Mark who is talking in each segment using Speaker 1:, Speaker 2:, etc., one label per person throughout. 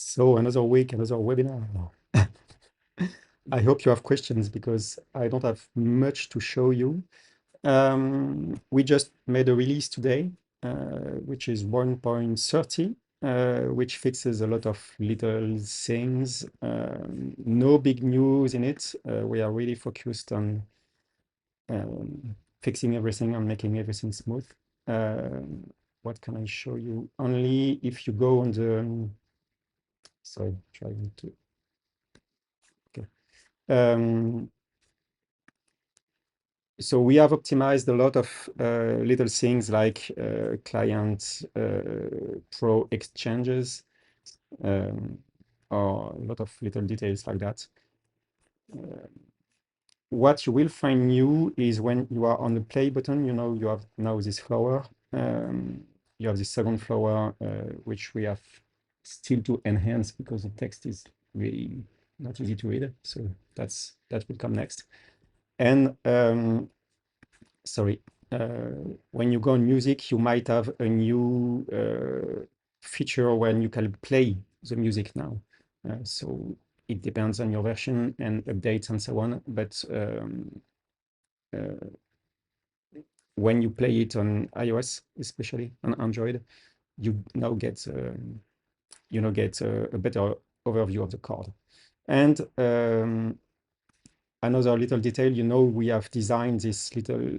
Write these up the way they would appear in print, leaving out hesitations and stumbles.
Speaker 1: So another week, another webinar. I hope you have questions because I don't have much to show you. We just made a release today, which is 1.30, which fixes a lot of little things. No big news in it. We are really focused on fixing everything and making everything smooth. What can I show you? Only if you go on the, sorry, trying to, okay. So we have optimized a lot of little things like client pro exchanges, or a lot of little details like that. What you will find new is when you are on the play button, you know, you have now this flower. You have this second flower, which we have still to enhance because the text is really not easy to read. So that will come next. And sorry, when you go on music, you might have a new feature when you can play the music now. So it depends on your version and updates and so on. But when you play it on iOS, especially on Android, you now get a better overview of the chord. And another little detail, you know, we have designed this little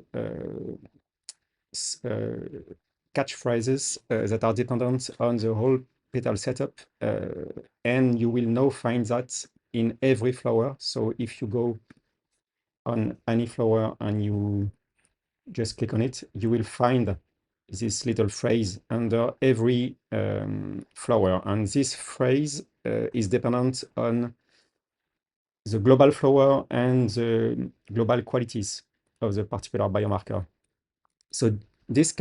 Speaker 1: catchphrases that are dependent on the whole petal setup, and you will now find that in every flower. So if you go on any flower and you just click on it, you will find this little phrase under every flower, and this phrase is dependent on the global flower and the global qualities of the particular biomarker. So this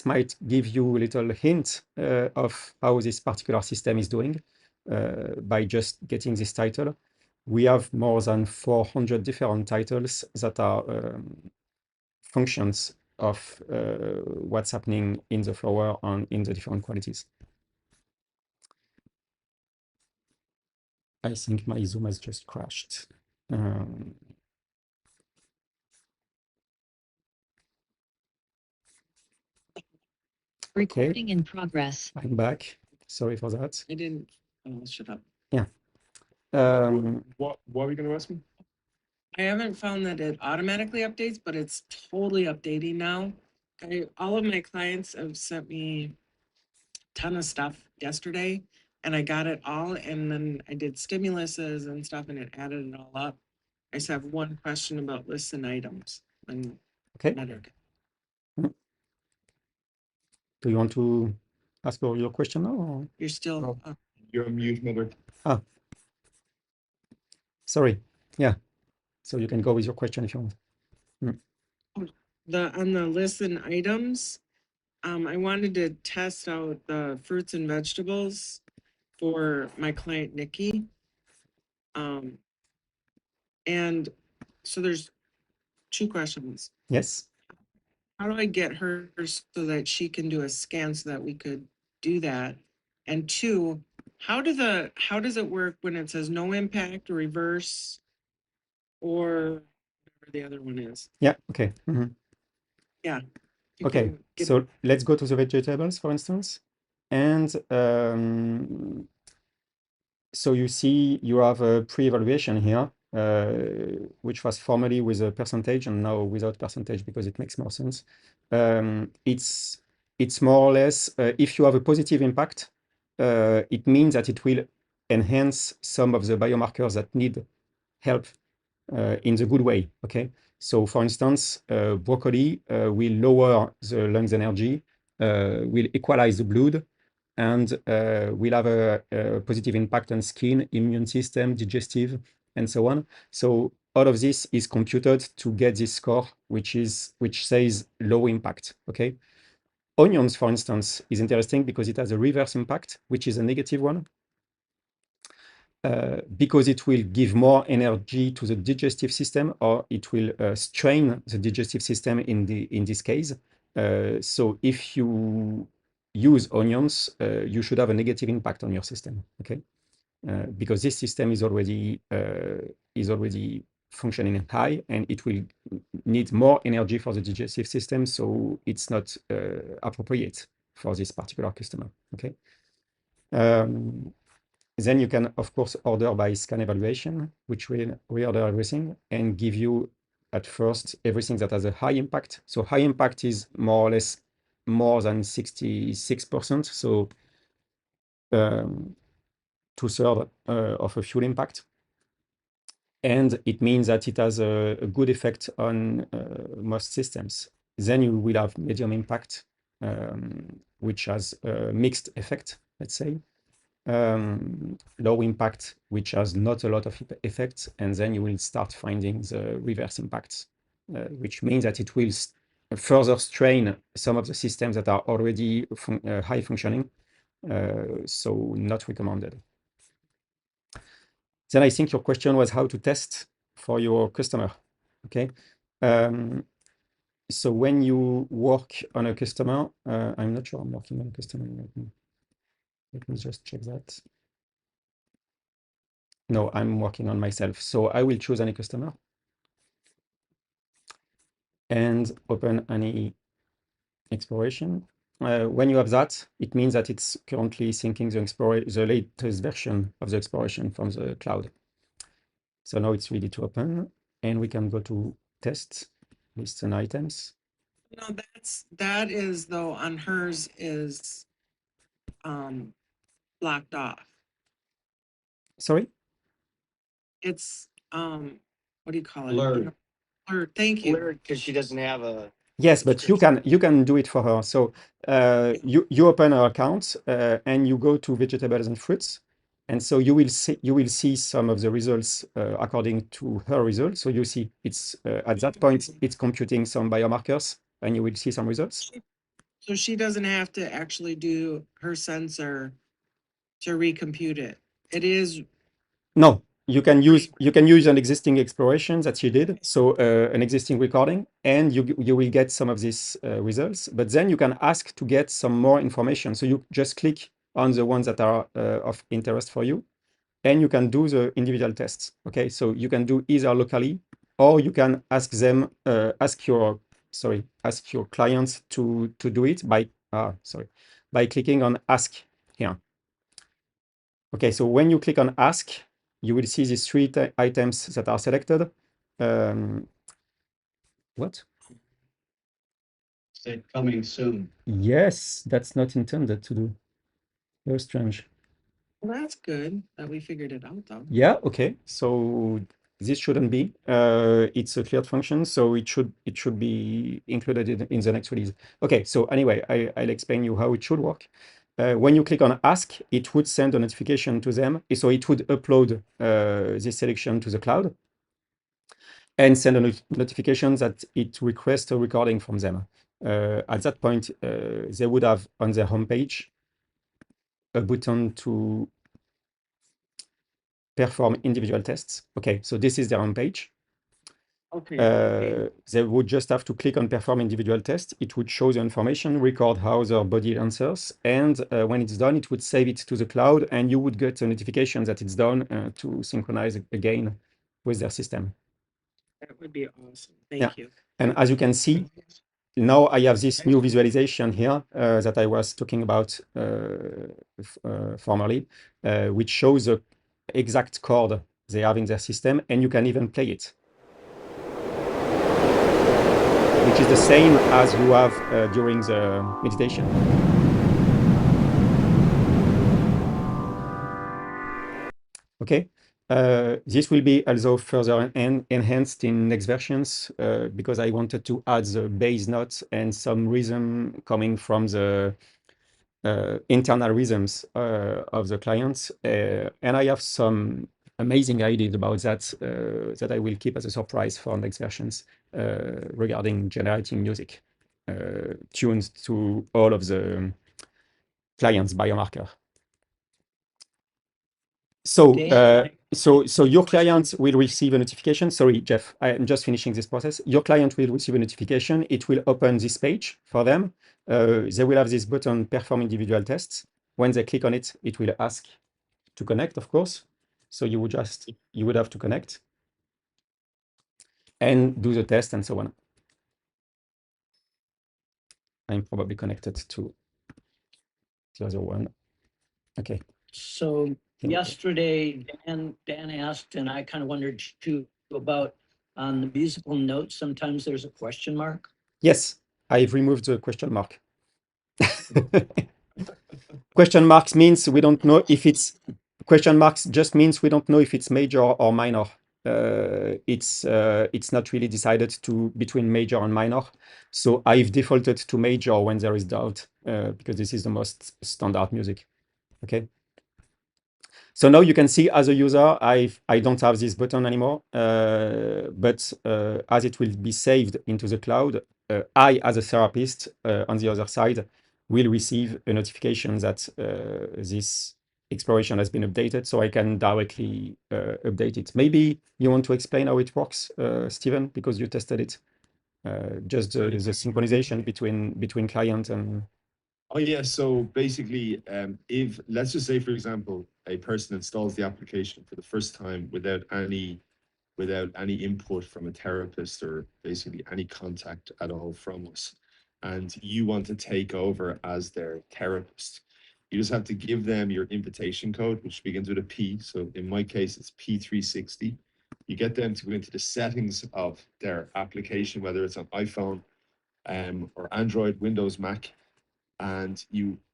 Speaker 1: might give you a little hint of how this particular system is doing by just getting this title. We have more than 400 different titles that are functions of what's happening in the flower and in the different qualities. I think my Zoom has just crashed.
Speaker 2: Recording in progress.
Speaker 1: I'm back. Sorry for that.
Speaker 2: I didn't. Oh, shut up.
Speaker 1: Yeah.
Speaker 3: What were you going to ask me?
Speaker 2: I haven't found that it automatically updates, but it's totally updating now. All of my clients have sent me a ton of stuff yesterday, and I got it all, and then I did stimuluses and stuff, and it added it all up. I just have one question about lists and items. And
Speaker 1: Okay.
Speaker 2: another.
Speaker 1: Do you want to ask your question now? Or?
Speaker 2: You're still.
Speaker 3: You're mute, mother.
Speaker 1: Ah, sorry. Yeah. So you can go with your question if you want.
Speaker 2: On the list and items, I wanted to test out the fruits and vegetables for my client Nikki. And so there's two questions.
Speaker 1: Yes.
Speaker 2: How do I get her so that she can do a scan so that we could do that? And two, how does it work when it says no impact or reverse or whatever the other one is?
Speaker 1: Yeah. Okay.
Speaker 2: Yeah.
Speaker 1: Okay. So let's go to the vegetables, for instance. And so you see you have a pre-evaluation here, which was formerly with a percentage and now without percentage because it makes more sense. It's more or less, if you have a positive impact, it means that it will enhance some of the biomarkers that need help in the good way, okay? So for instance, broccoli will lower the lungs energy, will equalize the blood, and will have a positive impact on skin, immune system, digestive, and so on. So all of this is computed to get this score, which says low impact, okay? Onions, for instance, is interesting because it has a reverse impact, which is a negative one. Because it will give more energy to the digestive system, or it will strain the digestive system in this case. So if you use onions, you should have a negative impact on your system, okay? Because this system is already functioning high, and it will need more energy for the digestive system, so it's not appropriate for this particular customer, okay? Then you can, of course, order by scan evaluation, which will reorder everything and give you at first everything that has a high impact. So high impact is more or less more than 66%. So 2/3 of a fuel impact. And it means that it has a good effect on most systems. Then you will have medium impact, which has a mixed effect, let's say. Low impact, which has not a lot of effects, and then you will start finding the reverse impacts, which means that it will further strain some of the systems that are already high functioning, so not recommended. Then I think your question was how to test for your customer, okay? So when you work on a customer, I'm not sure I'm working on a customer. Let me just check that. No, I'm working on myself. So I will choose any customer and open any exploration. When you have that, it means that it's currently syncing the latest version of the exploration from the cloud. So now it's ready to open, and we can go to test, lists and items.
Speaker 2: No, that is though on hers is blocked off.
Speaker 1: Sorry?
Speaker 2: It's what do you call it?
Speaker 4: Blurred.
Speaker 2: Blurred. Thank you.
Speaker 4: Blurred because she doesn't have a.
Speaker 1: Yes, but you can do it for her. So you open her account and you go to vegetables and fruits, and so you will see some of the results according to her results. So you see it's at that point it's computing some biomarkers, and you will see some results.
Speaker 2: So she doesn't have to actually do her sensor to recompute it. It is.
Speaker 1: No, you can use an existing exploration that you did, so an existing recording, and you will get some of these results. But then you can ask to get some more information. So you just click on the ones that are of interest for you, and you can do the individual tests. Okay, so you can do either locally, or you can ask them, ask your clients to do it by clicking on Ask here. Okay, so when you click on Ask, you will see these three items that are selected. What?
Speaker 4: Said coming soon.
Speaker 1: Yes, that's not intended to do. Very strange.
Speaker 2: Well, that's good that we figured it out though.
Speaker 1: Yeah, okay. So this shouldn't be. It's a cleared function, so it should be included in the next release. Okay, so anyway, I'll explain you how it should work. When you click on Ask, it would send a notification to them. So it would upload this selection to the cloud and send a notification that it requests a recording from them. At that point, they would have on their homepage a button to perform individual tests. Okay, so this is their homepage.
Speaker 2: Okay.
Speaker 1: They would just have to click on perform individual test. It would show the information, record how their body answers, and when it's done, it would save it to the cloud, and you would get a notification that it's done to synchronize again with their system.
Speaker 2: That would be awesome. Thank you.
Speaker 1: And as you can see, now I have this new visualization here that I was talking about formerly, which shows the exact chord they have in their system, and you can even play it, which is the same as you have during the meditation. Okay, this will be also further enhanced in next versions because I wanted to add the bass notes and some rhythm coming from the internal rhythms of the clients. And I have some amazing ideas about that that I will keep as a surprise for next versions regarding generating music tuned to all of the clients' biomarker. So So your client will receive a notification. Sorry, Jeff, I'm just finishing this process. Your client will receive a notification. It will open this page for them. They will have this button, perform individual tests. When they click on it, it will ask to connect, of course. So you would have to connect and do the test and so on. I'm probably connected to the other one. Okay.
Speaker 5: So yesterday, Dan asked, and I kind of wondered too, about on the musical notes, sometimes there's a question mark.
Speaker 1: Yes, I've removed the question mark. Question marks means we don't know if it's question marks just means we don't know if it's major or minor. It's not really decided to between major and minor. So I've defaulted to major when there is doubt because this is the most standard music. Okay. So now you can see as a user, I don't have this button anymore, but as it will be saved into the cloud, I, as a therapist on the other side, will receive a notification that this exploration has been updated, so I can directly update it. Maybe you want to explain how it works, Stephen, because you tested it. Just the synchronization between client and
Speaker 3: Oh yeah, so basically, if let's just say, for example, a person installs the application for the first time without any input from a therapist or basically any contact at all from us, and you want to take over as their therapist, you just have to give them your invitation code, which begins with a P. So in my case, it's P360. You get them to go into the settings of their application, whether it's on iPhone, or Android, Windows, Mac, and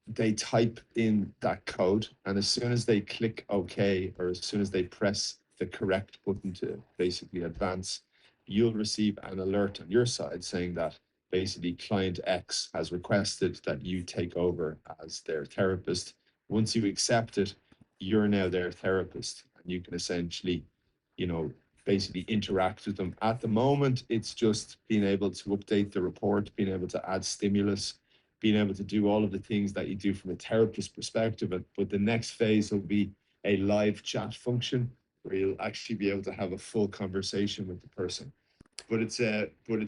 Speaker 3: they type in that code, and as soon as they click OK, or as soon as they press the correct button to basically advance, you'll receive an alert on your side saying that basically client X has requested that you take over as their therapist. Once you accept it, you're now their therapist, and you can essentially, basically interact with them. At the moment, it's just being able to update the report, being able to add stimulus, being able to do all of the things that you do from a therapist perspective. But the next phase will be a live chat function where you'll actually be able to have a full conversation with the person. But it's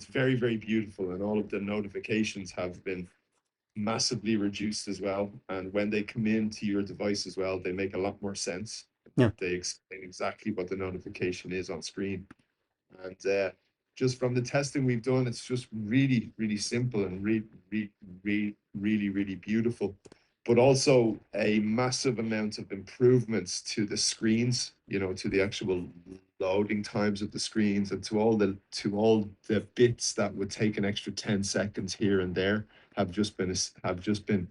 Speaker 3: very, very beautiful, and all of the notifications have been massively reduced as well. And when they come into your device as well, they make a lot more sense.
Speaker 1: Yeah.
Speaker 3: They explain exactly what the notification is on screen. And just from the testing we've done, it's just really, really simple and really beautiful. But also a massive amount of improvements to the screens, to the actual loading times of the screens, and to all the bits that would take an extra 10 seconds here and there have just been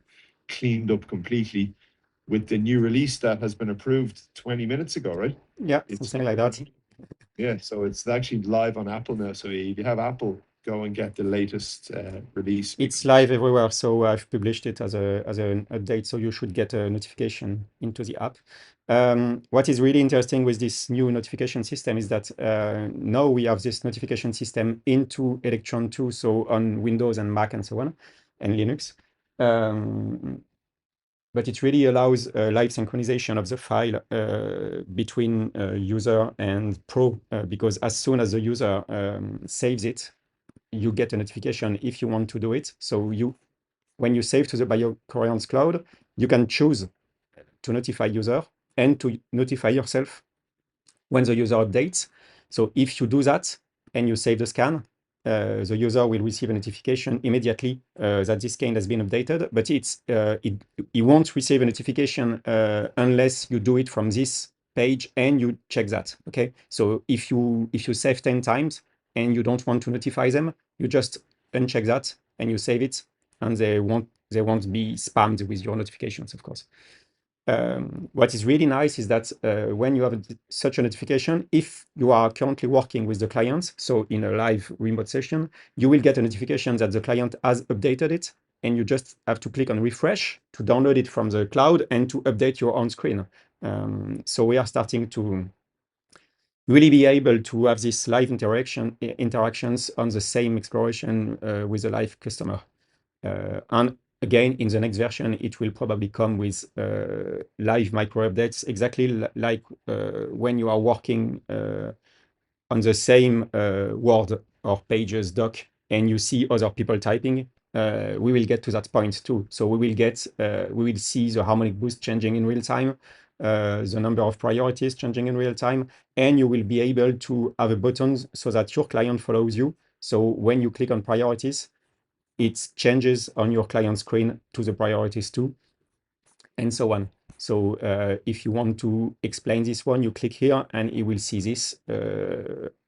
Speaker 3: cleaned up completely with the new release that has been approved 20 minutes ago, right?
Speaker 1: yeah, something like that.
Speaker 3: Yeah, so it's actually live on Apple now. So if you have Apple, go and get the latest release.
Speaker 1: It's live everywhere, so I've published it as an update, so you should get a notification into the app. What is really interesting with this new notification system is that now we have this notification system into Electron 2, so on Windows and Mac and so on, and Linux. But it really allows live synchronization of the file between user and pro, because as soon as the user saves it, you get a notification if you want to do it. So when you save to the BioCoherence cloud, you can choose to notify user and to notify yourself when the user updates. So if you do that and you save the scan, the user will receive a notification immediately that this scan has been updated, but it won't receive a notification unless you do it from this page and you check that. Okay, so if you save 10 times and you don't want to notify them, you just uncheck that and you save it, and they won't be spammed with your notifications, of course. What is really nice is that when you have such a notification, if you are currently working with the client, so in a live remote session, you will get a notification that the client has updated it, and you just have to click on refresh to download it from the cloud and to update your own screen. So we are starting to really be able to have these live interactions on the same exploration with a live customer. And again, in the next version, it will probably come with live micro updates, exactly like when you are working on the same Word or Pages doc and you see other people typing. We will get to that point too. So we will see the harmonic boost changing in real time, the number of priorities changing in real time, and you will be able to have a button so that your client follows you. So when you click on priorities, it changes on your client screen to the priorities too, and so on. So if you want to explain this one, you click here and it will see this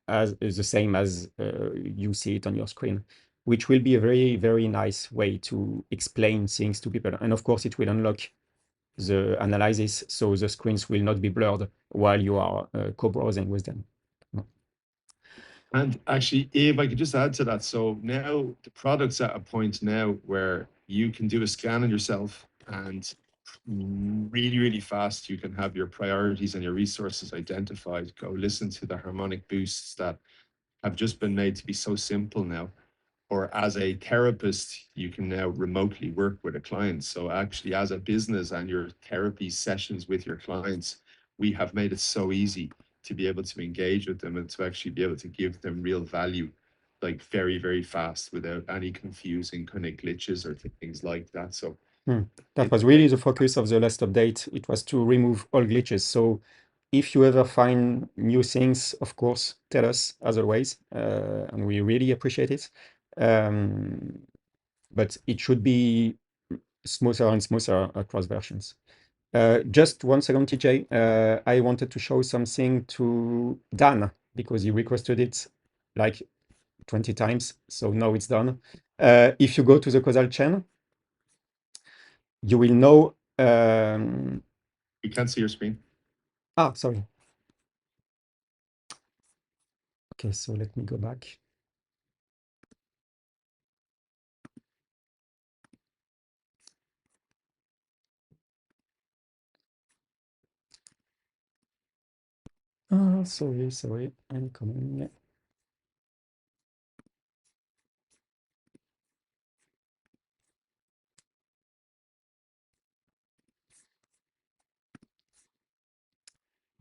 Speaker 1: as the same as you see it on your screen, which will be a very, very nice way to explain things to people. And of course, it will unlock the analysis, so the screens will not be blurred while you are co-browsing with them.
Speaker 3: And actually, if I could just add to that, so now the product's at a point now where you can do a scan on yourself and really, really fast, you can have your priorities and your resources identified. Go listen to the harmonic boosts that have just been made to be so simple now. Or as a therapist, you can now remotely work with a client. So actually, as a business and your therapy sessions with your clients, we have made it so easy to be able to engage with them and to actually be able to give them real value, like very, very fast without any confusing kind of glitches or things like that. So
Speaker 1: That was really the focus of the last update. It was to remove all glitches. So if you ever find new things, of course, tell us as always, and we really appreciate it. But it should be smoother and smoother across versions. Just 1 second, TJ. I wanted to show something to Dan because he requested it like 20 times. So now it's done. If you go to the causal chain, you will know.
Speaker 3: we can't see your screen.
Speaker 1: Sorry. Okay, so let me go back. Sorry, I'm coming.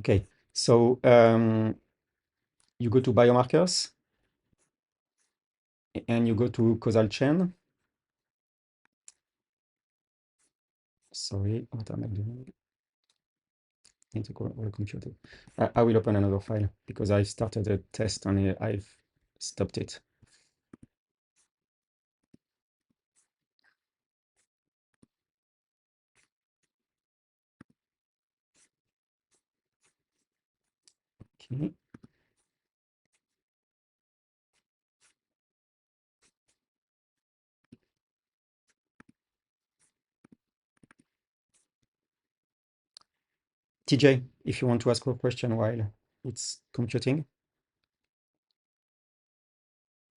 Speaker 1: Okay, so you go to biomarkers and you go to causal chain. Sorry, what am I doing? Need to call the computer. I will open another file because I started a test and I've stopped it. Okay. TJ, if you want to ask a question while it's computing.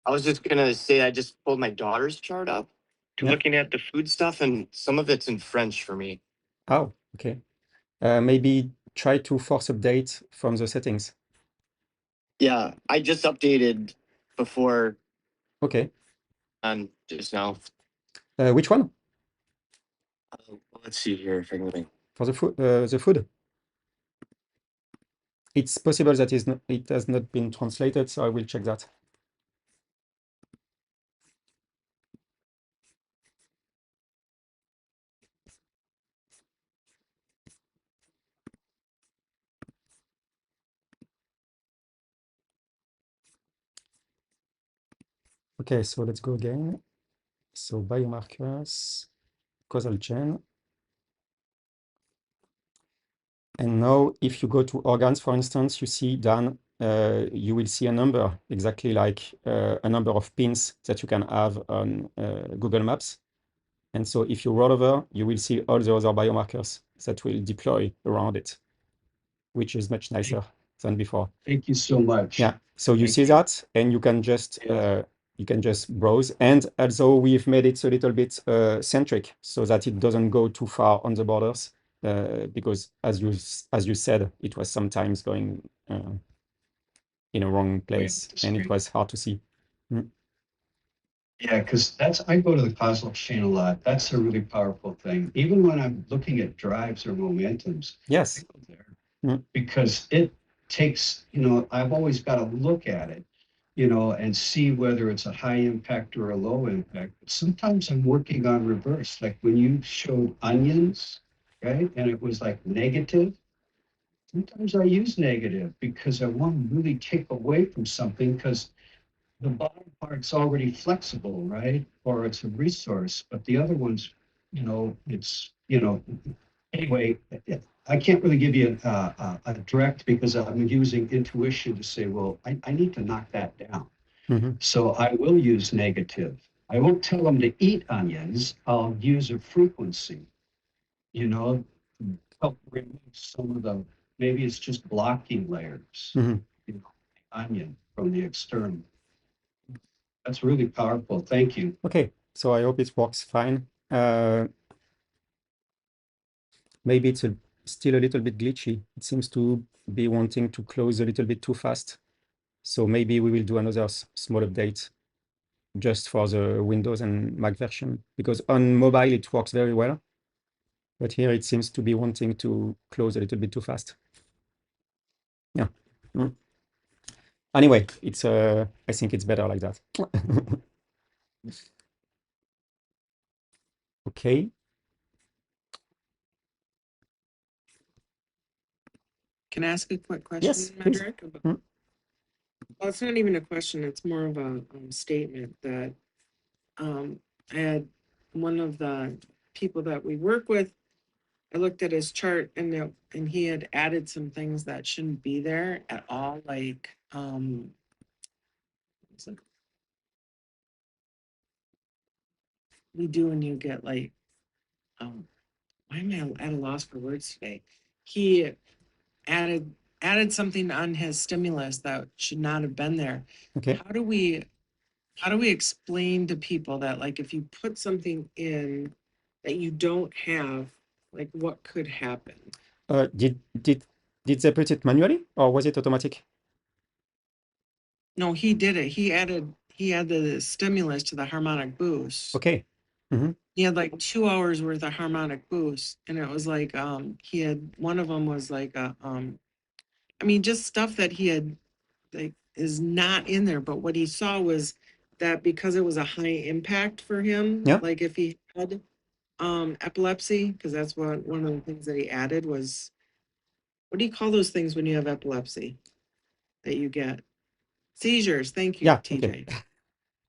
Speaker 4: I was just gonna say I just pulled my daughter's chart up to
Speaker 1: Yeah.
Speaker 4: looking at the food stuff, and some of it's in French for me.
Speaker 1: Oh, okay. Maybe try to force update from the settings.
Speaker 4: Yeah, I just updated before
Speaker 1: Okay.
Speaker 4: just now.
Speaker 1: Which one?
Speaker 4: Let's see here if I can.
Speaker 1: For the food. The food. It's possible that it has not been translated, so I will check that. Okay, so let's go again. So biomarkers, causal chain. And now if you go to organs, for instance, you see Dan, you will see a number, exactly like a number of pins that you can have on Google Maps. And so if you roll over, you will see all the other biomarkers that will deploy around it, which is much nicer than before.
Speaker 6: Thank you so much.
Speaker 1: Yeah, so you
Speaker 6: Thank
Speaker 1: see
Speaker 6: you.
Speaker 1: that, and you can just browse. And also we've made it a little bit centric so that it doesn't go too far on the borders, because as you said, it was sometimes going in a wrong place, and it was hard to see.
Speaker 6: Yeah, because I go to the causal chain a lot. That's a really powerful thing. Even when I'm looking at drives or momentums, I
Speaker 1: Yes.
Speaker 6: go there
Speaker 1: Mm.
Speaker 6: because it takes, I've always got to look at it, and see whether it's a high impact or a low impact. But sometimes I'm working on reverse, like when you showed onions, right? And it was like negative. Sometimes I use negative because I want to really take away from something because the bottom part's already flexible, right? Or it's a resource, but the other ones, it's, anyway, I can't really give you a direct because I'm using intuition to say, well, I need to knock that down.
Speaker 1: Mm-hmm.
Speaker 6: So I will use negative. I won't tell them to eat onions. I'll use a frequency, to help remove some of the, maybe it's just blocking layers,
Speaker 1: Mm-hmm.
Speaker 6: onion from the external. That's really powerful. Thank you.
Speaker 1: Okay, so I hope it works fine. Maybe it's still a little bit glitchy. It seems to be wanting to close a little bit too fast. So maybe we will do another small update just for the Windows and Mac version, because on mobile it works very well, but here it seems to be wanting to close a little bit too fast. Yeah. Mm. Anyway, I think it's better like that. Okay.
Speaker 2: Can I ask a quick question,
Speaker 1: Yes, please.
Speaker 2: Medrick?
Speaker 1: Mm.
Speaker 2: Well, it's not even a question. It's more of a statement that I had one of the people that we work with. I looked at his chart and he had added some things that shouldn't be there at all, like what's it we do when you get like why am I at a loss for words today? He added something on his stimulus that should not have been there.
Speaker 1: Okay.
Speaker 2: How do we explain to people that, like, if you put something in that you don't have, like, what could happen?
Speaker 1: Did they put it manually or was it automatic?
Speaker 2: No, he did it. He added the stimulus to the harmonic boost.
Speaker 1: Okay. Mm-hmm.
Speaker 2: He had like 2 hours worth of harmonic boost, and it was like he had one of them was like a I mean, just stuff that he had like is not in there. But what he saw was that because it was a high impact for him,
Speaker 1: Yeah.
Speaker 2: like if he had epilepsy, because that's what one of the things that he added was, what do you call those things when you have epilepsy that you get? Seizures. Thank you,
Speaker 1: Yeah.
Speaker 2: TJ.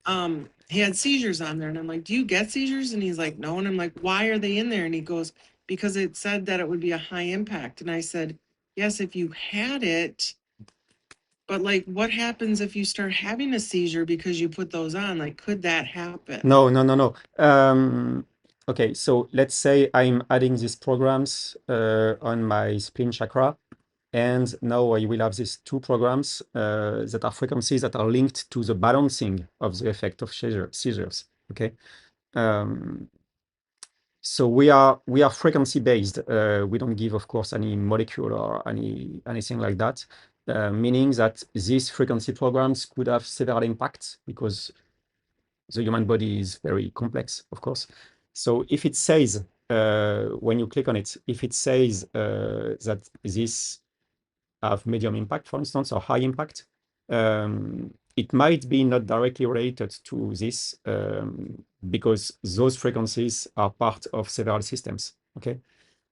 Speaker 1: Okay.
Speaker 2: He had seizures on there, and I'm like, do you get seizures? And he's like, no. And I'm like, why are they in there? And he goes, because it said that it would be a high impact. And I said, yes, if you had it, but like, what happens if you start having a seizure because you put those on? Like, could that happen?
Speaker 1: No. Okay, so let's say I'm adding these programs on my spleen chakra, and now I will have these two programs that are frequencies that are linked to the balancing of the effect of seizures. Okay. So we are frequency based. We don't give, of course, any molecule or anything like that. Meaning that these frequency programs could have several impacts because the human body is very complex, of course. So if it says when you click on it, if it says that this have medium impact, for instance, or high impact, it might be not directly related to this because those frequencies are part of several systems. Okay.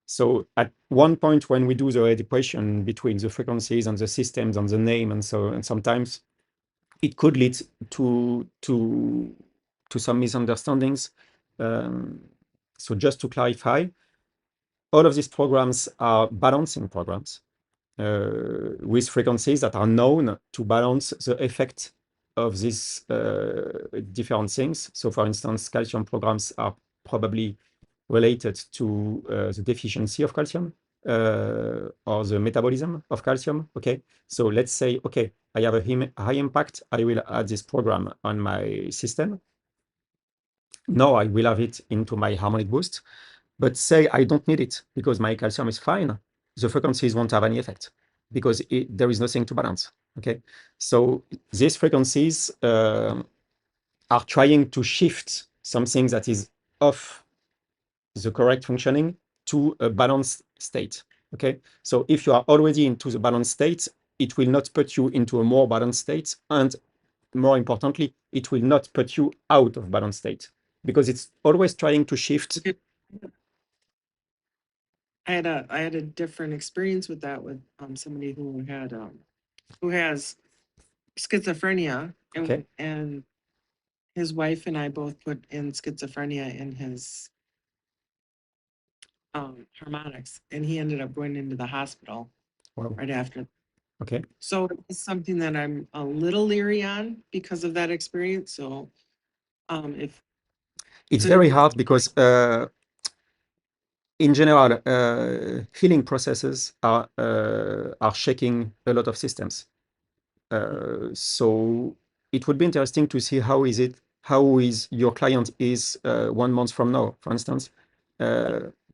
Speaker 1: So at one point when we do the equation between the frequencies and the systems and the name and so, and sometimes it could lead to some misunderstandings. So just to clarify, all of these programs are balancing programs with frequencies that are known to balance the effect of these different things. So for instance, calcium programs are probably related to the deficiency of calcium or the metabolism of calcium. Okay, so let's say, okay, I have a high impact, I will add this program on my system. Now I will have it into my harmonic boost, but say I don't need it because my calcium is fine, the frequencies won't have any effect because there is nothing to balance. Okay, so these frequencies are trying to shift something that is off the correct functioning to a balanced state. Okay, so if you are already into the balanced state, it will not put you into a more balanced state, and more importantly, it will not put you out of balanced state, because it's always trying to shift.
Speaker 2: Okay. I had a different experience with that with somebody who has schizophrenia, and
Speaker 1: Okay.
Speaker 2: and his wife and I both put in schizophrenia in his harmonics, and he ended up going into the hospital
Speaker 1: Wow.
Speaker 2: right after.
Speaker 1: Okay.
Speaker 2: So it's something that I'm a little leery on because of that experience. So if
Speaker 1: It's
Speaker 2: could it
Speaker 1: very
Speaker 2: be
Speaker 1: hard because in general, healing processes are shaking a lot of systems. So it would be interesting to see how is your client is 1 month from now, for instance,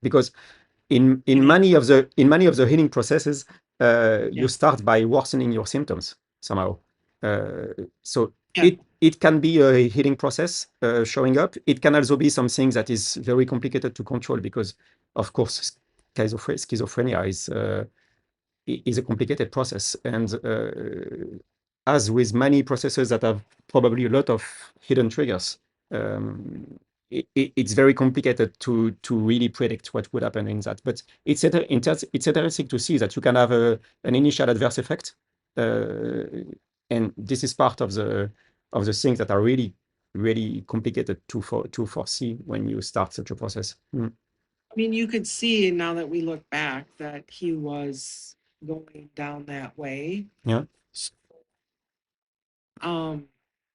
Speaker 1: because in many of the healing processes, you start by worsening your symptoms somehow. So
Speaker 2: Yeah.
Speaker 1: it can be a healing process showing up. It can also be something that is very complicated to control because, of course, schizophrenia is a complicated process, and as with many processes that have probably a lot of hidden triggers, it's very complicated to really predict what would happen in that. But it's interesting to see that you can have an initial adverse effect, and this is part of the things that are really complicated to foresee when you start such a process.
Speaker 2: I mean, you could see now that we look back that he was going down that way.
Speaker 1: Yeah.
Speaker 2: So,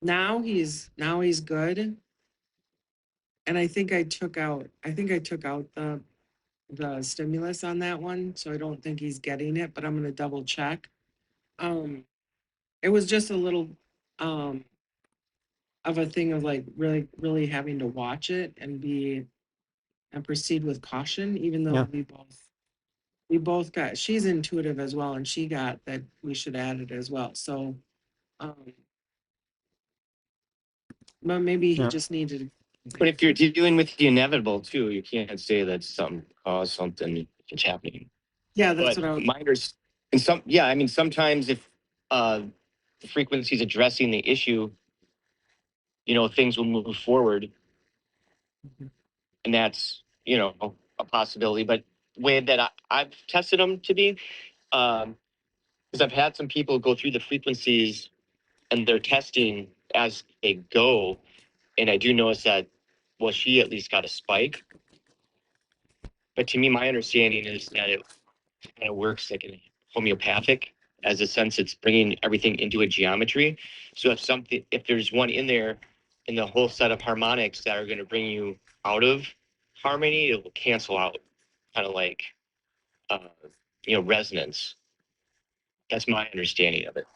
Speaker 2: now he's good. And I think I took out the stimulus on that one, so I don't think he's getting it, but I'm gonna double check. It was just a little of a thing of like really, really having to watch it and proceed with caution, even though
Speaker 1: Yeah.
Speaker 2: we both got, she's intuitive as well, and she got that we should add it as well. So but maybe he
Speaker 1: Yeah.
Speaker 2: just needed.
Speaker 4: But if you're dealing with the inevitable too, you can't say that something caused something if it's happening.
Speaker 2: Yeah, that's
Speaker 4: But
Speaker 2: what I was.
Speaker 4: minors, and I mean, sometimes if the frequency is addressing the issue, things will move forward, and that's a possibility. But the way that I've tested them to be, because I've had some people go through the frequencies and they're testing as they go, and I do notice that, well, she at least got a spike. But to me, my understanding is that it kind of works like in homeopathic, as a sense it's bringing everything into a geometry. So if there's one in there in the whole set of harmonics that are going to bring you out of harmony, it will cancel out, kind of like, resonance. That's my understanding of it.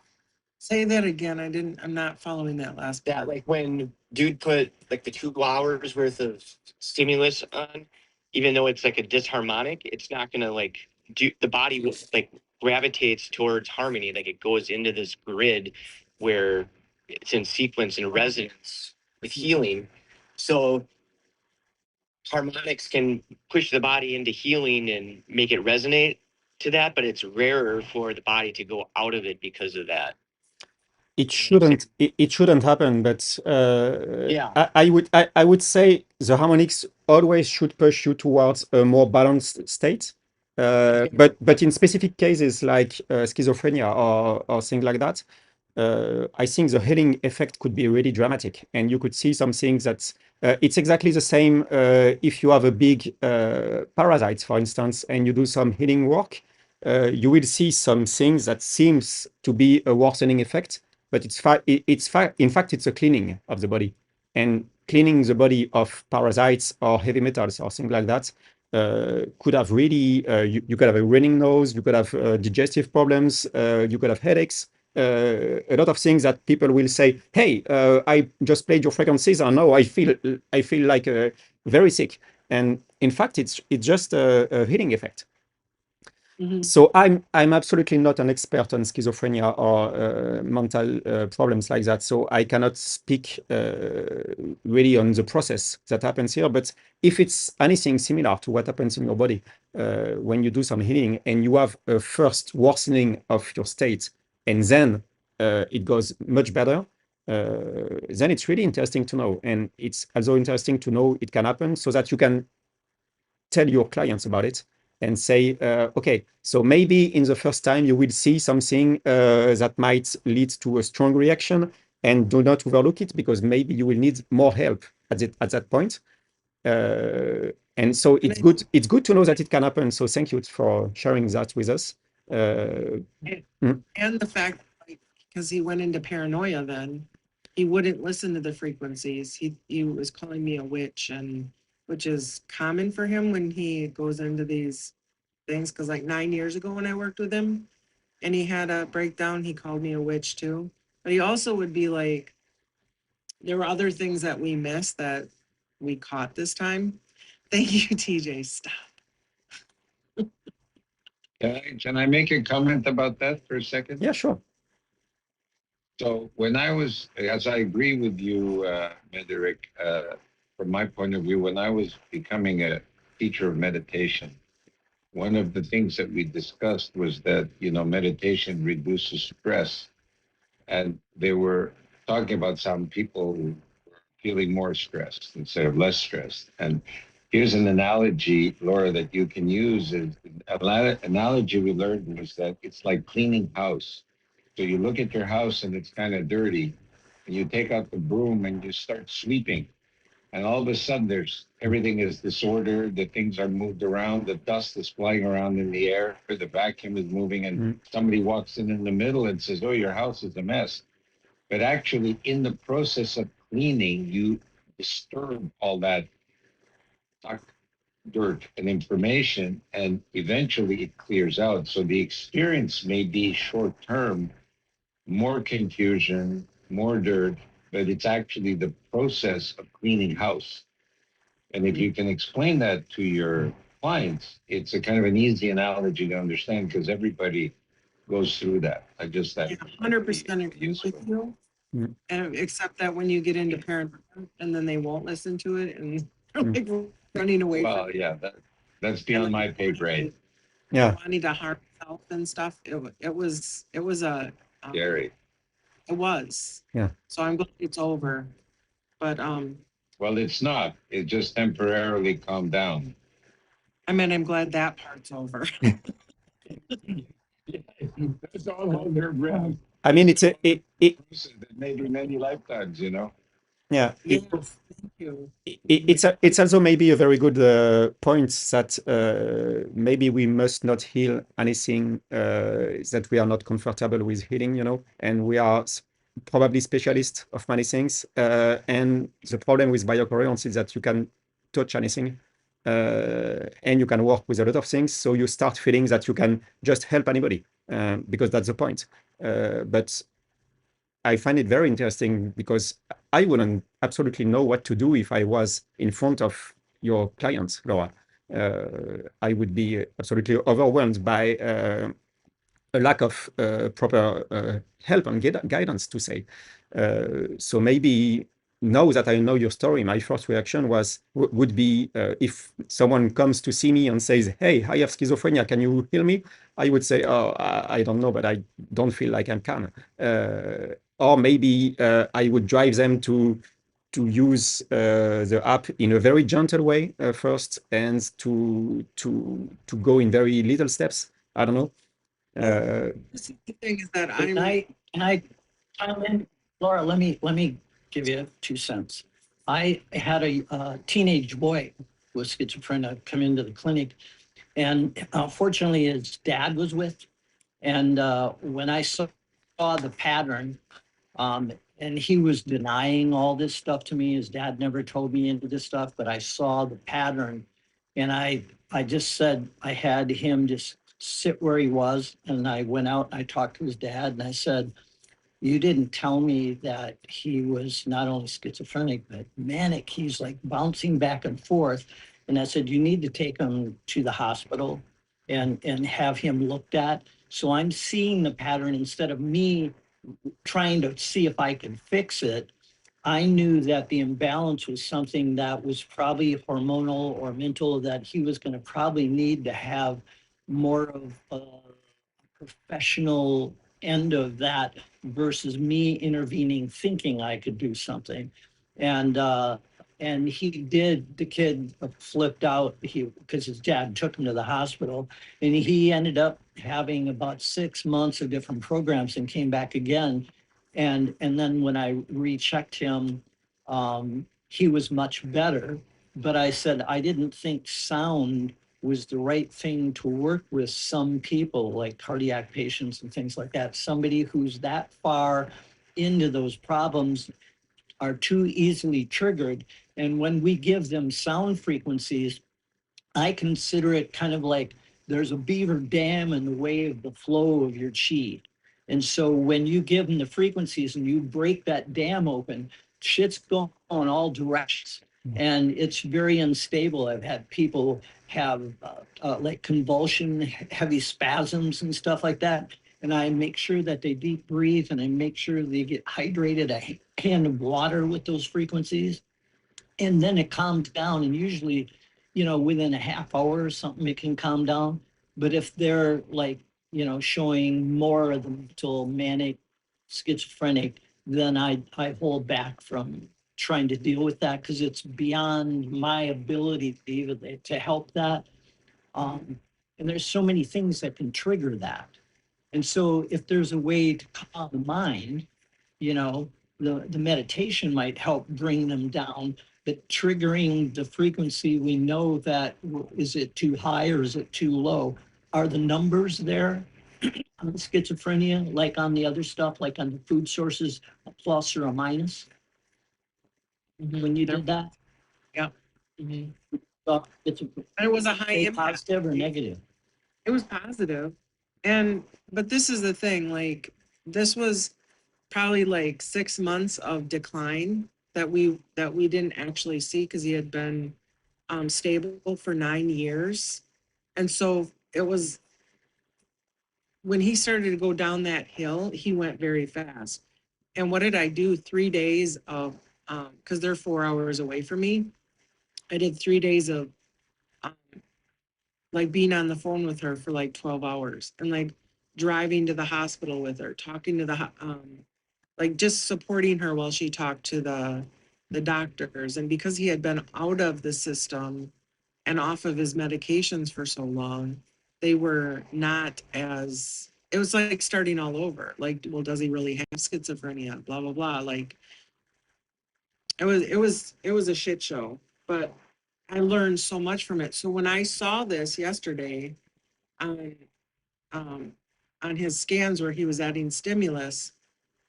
Speaker 2: Say that again. I'm not following that last
Speaker 4: That
Speaker 2: part.
Speaker 4: like when dude put like the 2 hours worth of stimulus on, even though it's like a disharmonic, it's not gonna like do, the body will like gravitates towards harmony. Like it goes into this grid where it's in sequence and resonance with healing. So harmonics can push the body into healing and make it resonate to that, but it's rarer for the body to go out of it because of that.
Speaker 1: It shouldn't happen, but
Speaker 4: Yeah.
Speaker 1: I would say the harmonics always should push you towards a more balanced state. But in specific cases like schizophrenia or things like that, I think the healing effect could be really dramatic, and you could see some things that it's exactly the same if you have a big parasite, for instance, and you do some healing work. You will see some things that seems to be a worsening effect, but in fact it's a cleaning of the body, and cleaning the body of parasites or heavy metals or things like that could have really you could have a running nose, you could have digestive problems, you could have headaches, a lot of things that people will say, hey, I just played your frequencies and now I feel like very sick, and in fact it's just a healing effect. So I'm absolutely not an expert on schizophrenia or mental problems like that. So I cannot speak really on the process that happens here. But if it's anything similar to what happens in your body when you do some healing and you have a first worsening of your state and then it goes much better, then it's really interesting to know. And it's also interesting to know it can happen so that you can tell your clients about it and say, okay, so maybe in the first time you will see something that might lead to a strong reaction, and do not overlook it because maybe you will need more help at that point. And so it's good to know that it can happen. So thank you for sharing that with us.
Speaker 2: And the fact, like, because he went into paranoia then, he wouldn't listen to the frequencies. He was calling me a witch, and which is common for him when he goes into these things. Because like 9 years ago when I worked with him and he had a breakdown, he called me a witch too. But he also would be like, there were other things that we missed that we caught this time. Thank you, TJ. Stop.
Speaker 7: Can I make a comment about that for a second?
Speaker 1: Yeah, sure.
Speaker 7: So when I was, as I agree with you, Mederick, from my point of view, when I was becoming a teacher of meditation, one of the things that we discussed was that, meditation reduces stress. And they were talking about some people feeling more stressed instead of less stressed. And here's an analogy, Laura, that you can use. Is analogy we learned was that it's like cleaning house. So you look at your house and it's kind of dirty, and you take out the broom and you start sweeping. And all of a sudden everything is disordered, the things are moved around, the dust is flying around in the air, or the vacuum is moving, and somebody walks in the middle and says, "Oh, your house is a mess." But actually, in the process of cleaning, you disturb all that dirt and information, and eventually it clears out. So the experience may be short term, more confusion, more dirt, but it's actually the process of cleaning house. And if you can explain that to your clients, it's a kind of an easy analogy to understand because everybody goes through that. I just that
Speaker 2: 100% agree with you. And except that when you get into paranoia and then they won't listen to it and like running away
Speaker 7: well,
Speaker 2: from it.
Speaker 7: yeah, that's beyond my pay grade.
Speaker 1: Yeah.
Speaker 2: Wanting to harm himself and stuff. It was a
Speaker 7: Gary.
Speaker 2: it was.
Speaker 1: Yeah.
Speaker 2: So I'm glad it's over. But
Speaker 7: well, it's not. It just temporarily calmed down.
Speaker 2: I mean, I'm glad that part's over.
Speaker 7: That's all hold their breath.
Speaker 1: I mean, it's
Speaker 7: maybe many lifetimes,
Speaker 1: yeah.
Speaker 2: Yes, thank you.
Speaker 1: It's also maybe a very good point that maybe we must not heal anything that we are not comfortable with healing, and we are probably specialists of many things. And the problem with biocoherence is that you can touch anything and you can work with a lot of things. So you start feeling that you can just help anybody because that's the point. But I find it very interesting because I wouldn't absolutely know what to do if I was in front of your clients, Laura. I would be absolutely overwhelmed by a lack of proper help and guidance, to say. So maybe now that I know your story, my first reaction would be if someone comes to see me and says, "Hey, I have schizophrenia, can you heal me?" I would say, "Oh, I don't know, but I don't feel like I can." Or maybe I would drive them to use the app in a very gentle way first, and to go in very little steps. I don't know.
Speaker 2: This is the thing is that
Speaker 5: Can I chime in? Laura, let me give you 2 cents. I had a teenage boy with schizophrenia come into the clinic, and fortunately his dad was with. And when I saw the pattern, and he was denying all this stuff to me. His dad never told me into this stuff, but I saw the pattern, and I just said I had him just sit where he was, and I went out and I talked to his dad, and I said, "You didn't tell me that he was not only schizophrenic but manic. He's like bouncing back and forth." And I said, "You need to take him to the hospital." and have him looked at. So I'm seeing the pattern instead of me trying to see if I can fix it. I knew that the imbalance was something that was probably hormonal or mental, that he was going to probably need to have more of a professional end of that versus me intervening, thinking I could do something. And he did, the kid flipped out because his dad took him to the hospital, and he ended up having about 6 months of different programs and came back again. And then when I rechecked him, he was much better. But I said I didn't think sound was the right thing to work with some people, like cardiac patients and things like that. Somebody who's that far into those problems are too easily triggered. And when we give them sound frequencies, I consider it kind of like there's a beaver dam in the way of the flow of your chi. And so when you give them the frequencies and you break that dam open, shit's going all directions. And it's very unstable. I've had people have like convulsion, heavy spasms and stuff like that. And I make sure that they deep breathe and I make sure they get hydrated, a can of water with those frequencies. And then it calms down, and usually, within a half hour or something, it can calm down. But if they're like, showing more of the mental manic schizophrenic, then I hold back from trying to deal with that because it's beyond my ability to even to help that. And there's so many things that can trigger that. And so if there's a way to calm the mind, the meditation might help bring them down. But triggering the frequency, we know that, is it too high or is it too low? Are the numbers there on schizophrenia, like on the other stuff, like on the food sources, a plus or a minus when you did that?
Speaker 2: Yep. Mhm.
Speaker 5: So it's
Speaker 2: And it was a high
Speaker 5: a
Speaker 2: impact.
Speaker 5: positive or negative?
Speaker 2: It was positive. And but this is the thing, like this was probably like 6 months of decline that we didn't actually see because he had been stable for 9 years. And so it was when he started to go down that hill, he went very fast. And what did I do? 3 days of because they're 4 hours away from me. I did 3 days of um, like being on the phone with her for like 12 hours and like driving to the hospital with her, talking to the like just supporting her while she talked to the doctors. And because he had been out of the system and off of his medications for so long, they were not as, it was like starting all over. Like, well, does he really have schizophrenia? Blah, blah, blah. Like it was a shit show, but I learned so much from it. So when I saw this yesterday on um on his scans where he was adding stimulus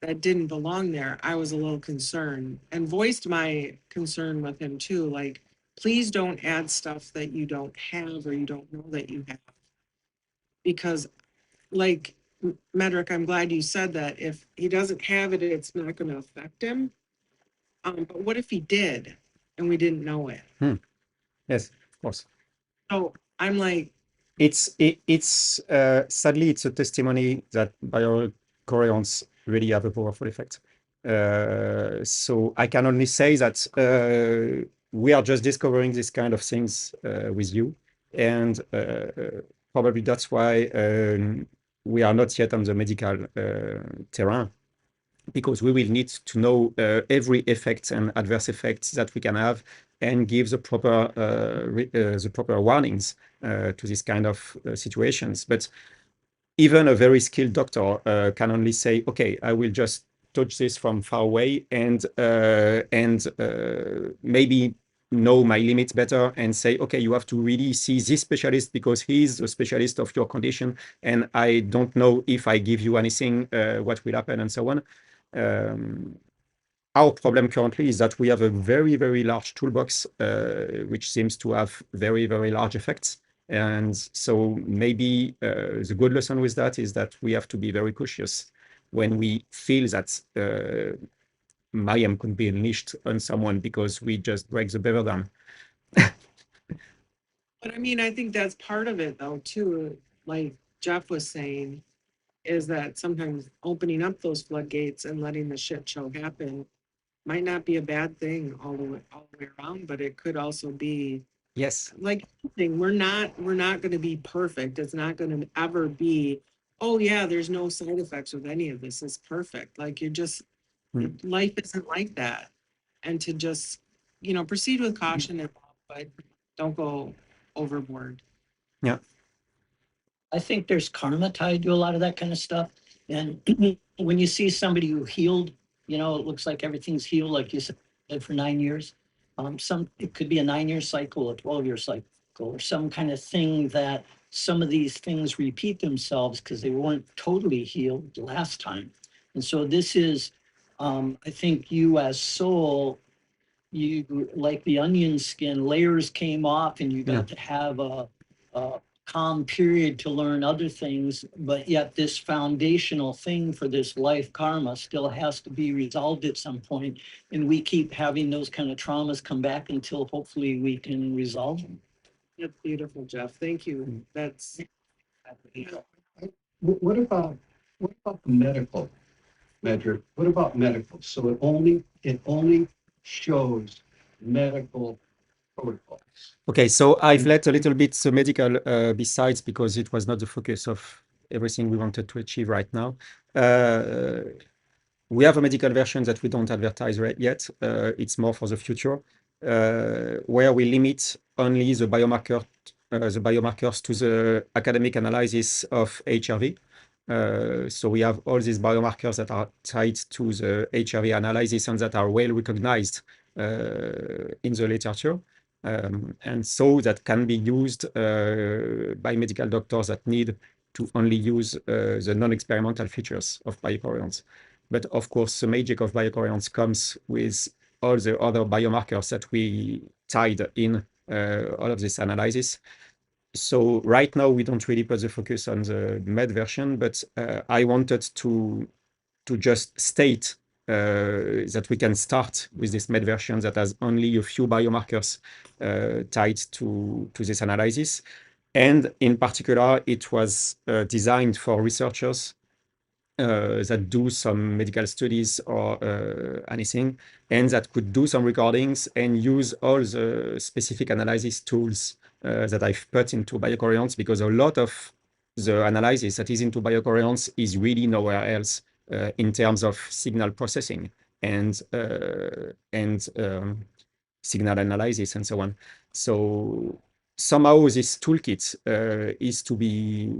Speaker 2: that didn't belong there, I was a little concerned and voiced my concern with him too. Like, please don't add stuff that you don't have or you don't know that you have. Because, like, Medrick, I'm glad you said that. If he doesn't have it, it's not going to affect him. But what if he did and we didn't know it?
Speaker 1: Yes, of course.
Speaker 2: So I'm like,
Speaker 1: It's sadly it's a testimony that biocoherence really have a powerful effect. So I can only say that we are just discovering this kind of things with you, and probably that's why we are not yet on the medical terrain, because we will need to know every effect and adverse effects that we can have and give the proper warnings to this kind of situations. But even a very skilled doctor can only say, okay, I will just touch this from far away and maybe know my limits better and say, okay, you have to really see this specialist because he's a specialist of your condition, and I don't know if I give you anything, what will happen and so on. Our problem currently is that we have a very, very large toolbox, which seems to have very, very large effects. And so maybe the good lesson with that is that we have to be very cautious when we feel that Mayhem could be unleashed on someone because we just break the beaver dam.
Speaker 2: But I mean, I think that's part of it though, too. Like Jeff was saying, is that sometimes opening up those floodgates and letting the shit show happen might not be a bad thing all the way around, but it could also be
Speaker 1: Yes.
Speaker 2: like anything. We're not going to be perfect. It's not going to ever be, oh yeah, there's no side effects with any of this. It's perfect. Like you're just life isn't like that. And to just, proceed with caution and love, but don't go overboard.
Speaker 1: Yeah.
Speaker 5: I think there's karma tied to a lot of that kind of stuff. And when you see somebody who healed, it looks like everything's healed, like you said, for 9 years. It could be a 9-year cycle, a 12-year cycle, or some kind of thing that some of these things repeat themselves because they weren't totally healed last time. And so this is, I think you as soul, you like the onion skin, layers came off and you got to have a calm period to learn other things, but yet this foundational thing for this life karma still has to be resolved at some point. And we keep having those kind of traumas come back until hopefully we can resolve them.
Speaker 2: That's beautiful, Jeff. Thank you. That's yeah.
Speaker 6: What about the medical measure? What about medical? So it only shows medical protocols.
Speaker 1: Okay, so I've let a little bit the medical besides because it was not the focus of everything we wanted to achieve right now. We have a medical version that we don't advertise yet. It's more for the future, where we limit only the biomarkers to the academic analysis of HRV. So we have all these biomarkers that are tied to the HRV analysis and that are well recognized in the literature. And so that can be used by medical doctors that need to only use the non-experimental features of biocoherence. But of course, the magic of biocoherence comes with all the other biomarkers that we tied in all of this analysis. So right now, we don't really put the focus on the med version, but I wanted to just state that we can start with this med version that has only a few biomarkers tied to this analysis. And in particular, it was designed for researchers that do some medical studies or anything, and that could do some recordings and use all the specific analysis tools that I've put into biocoherence, because a lot of the analysis that is into biocoherence is really nowhere else in terms of signal processing and signal analysis and so on. So somehow this toolkit is to be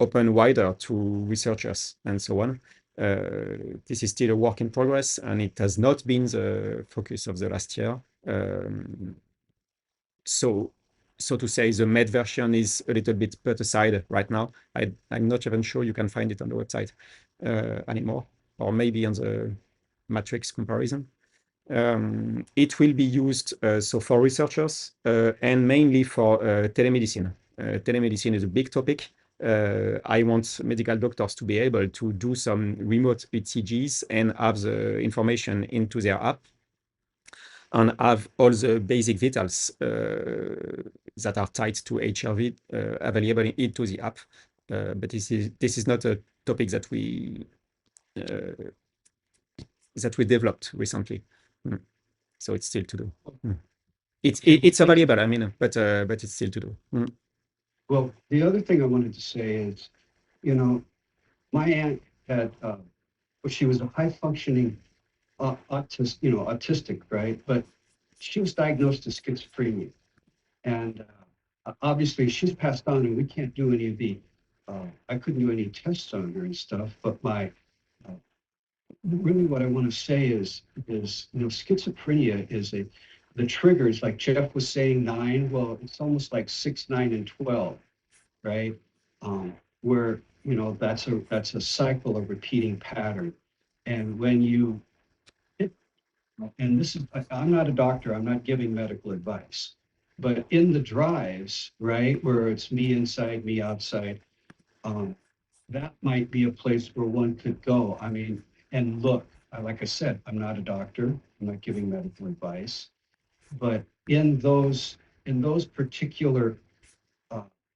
Speaker 1: open wider to researchers and so on. This is still a work in progress, and it has not been the focus of the last year. So to say, the med version is a little bit put aside right now. I'm not even sure you can find it on the website anymore, or maybe on the matrix comparison. It will be used so for researchers and mainly for telemedicine. Telemedicine is a big topic. I want medical doctors to be able to do some remote ECGs and have the information into their app and have all the basic vitals that are tied to HRV available into the app. But this is not a topic that we developed recently. So it's still to do. It's available, I mean, but it's still to do.
Speaker 6: Well, the other thing I wanted to say is, my aunt had, she was a high functioning autistic, right? But she was diagnosed as schizophrenia. And obviously she's passed on and we can't do any of I couldn't do any tests on her and stuff, but really what I want to say is, schizophrenia is the triggers, like Jeff was saying, 9, well, it's almost like 6, 9, and 12, right? Where, that's a cycle, a repeating pattern. And when you, and this is, I'm not a doctor, I'm not giving medical advice, but in the drives, right, where it's me inside, me outside, that might be a place where one could go. I mean, and look, like I said, I'm not a doctor, I'm not giving medical advice, but in those in those particular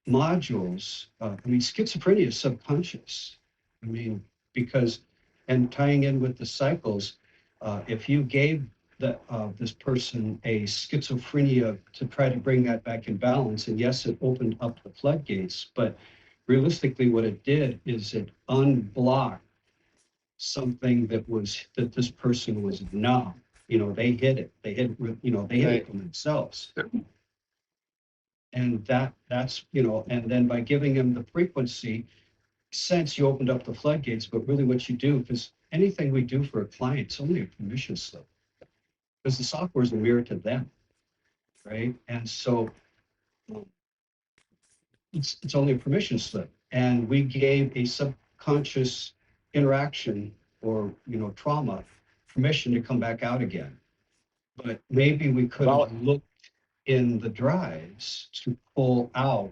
Speaker 6: modules, I mean, schizophrenia is subconscious. I mean, because, and tying in with the cycles, if you gave this person a schizophrenia to try to bring that back in balance, and yes, it opened up the floodgates, but realistically, what it did is it unblocked something that this person was numb. You know, they hid it. They hid, they hid it from themselves. And that's, and then by giving them the frequency, sense you opened up the floodgates, but really what you do, because anything we do for a client, it's only a permission slip. Because the software is a mirror to them, right? And so it's only a permission slip. And we gave a subconscious interaction or, trauma permission to come back out again. But maybe we could have looked in the drives to pull out,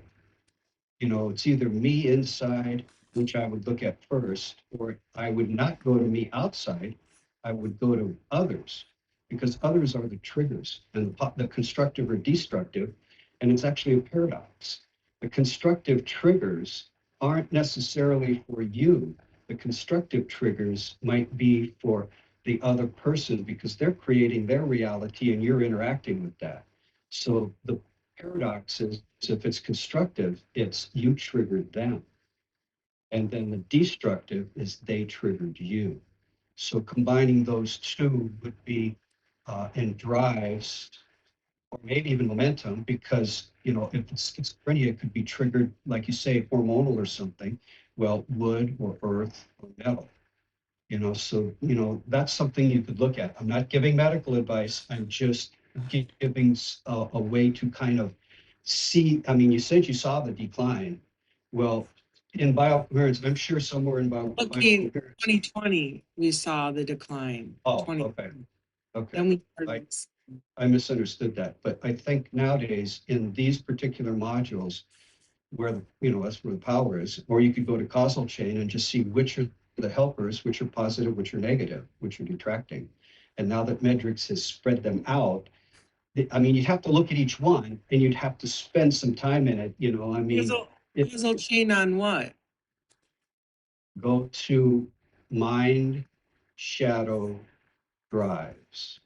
Speaker 6: it's either me inside, which I would look at first, or I would not go to me outside. I would go to others, because others are the triggers, and the constructive or destructive. And it's actually a paradox. The constructive triggers aren't necessarily for you. The constructive triggers might be for the other person because they're creating their reality and you're interacting with that. So the paradox is if it's constructive, it's you triggered them. And then the destructive is they triggered you. So combining those two would be in drives or maybe even momentum, because, if it's schizophrenia, it could be triggered, like you say, hormonal or something. Well, wood or earth or metal. So, that's something you could look at. I'm not giving medical advice. I'm just giving a way to kind of see. I mean, you said you saw the decline. Well, in BioCoherence, I'm sure somewhere in
Speaker 2: Looking
Speaker 6: BioCoherence.
Speaker 2: 2020, we saw the decline.
Speaker 6: Oh,
Speaker 2: 20.
Speaker 6: okay. Okay.
Speaker 2: Then we started
Speaker 6: I misunderstood that, but I think nowadays in these particular modules where, that's where the power is, or you could go to causal chain and just see which are the helpers, which are positive, which are negative, which are detracting. And now that Medrix has spread them out, I mean, you'd have to look at each one and you'd have to spend some time in it, I mean,
Speaker 2: causal chain on what?
Speaker 6: go to mind, shadow, drives.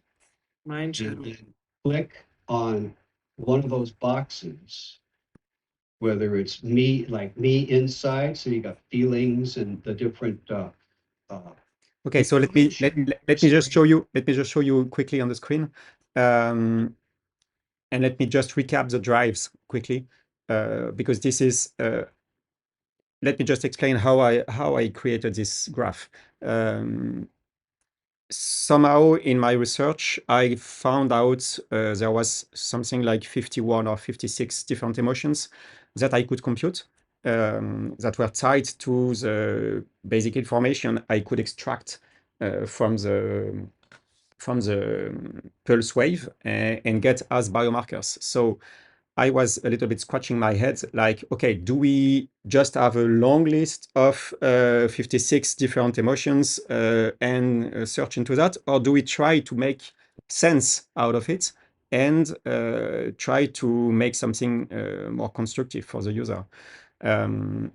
Speaker 2: Mind shadow.
Speaker 6: And then click on one of those boxes, whether it's me, like me inside, so you got feelings and the different.
Speaker 1: Okay, so let me just show you quickly on the screen, and let me just recap the drives quickly, because this is. Let me just explain how I created this graph. Somehow in my research, I found out there was something like 51 or 56 different emotions that I could compute, that were tied to the basic information I could extract from the pulse wave and get as biomarkers. So I was a little bit scratching my head, like, okay, do we just have a long list of 56 different emotions and search into that? Or do we try to make sense out of it and try to make something more constructive for the user? And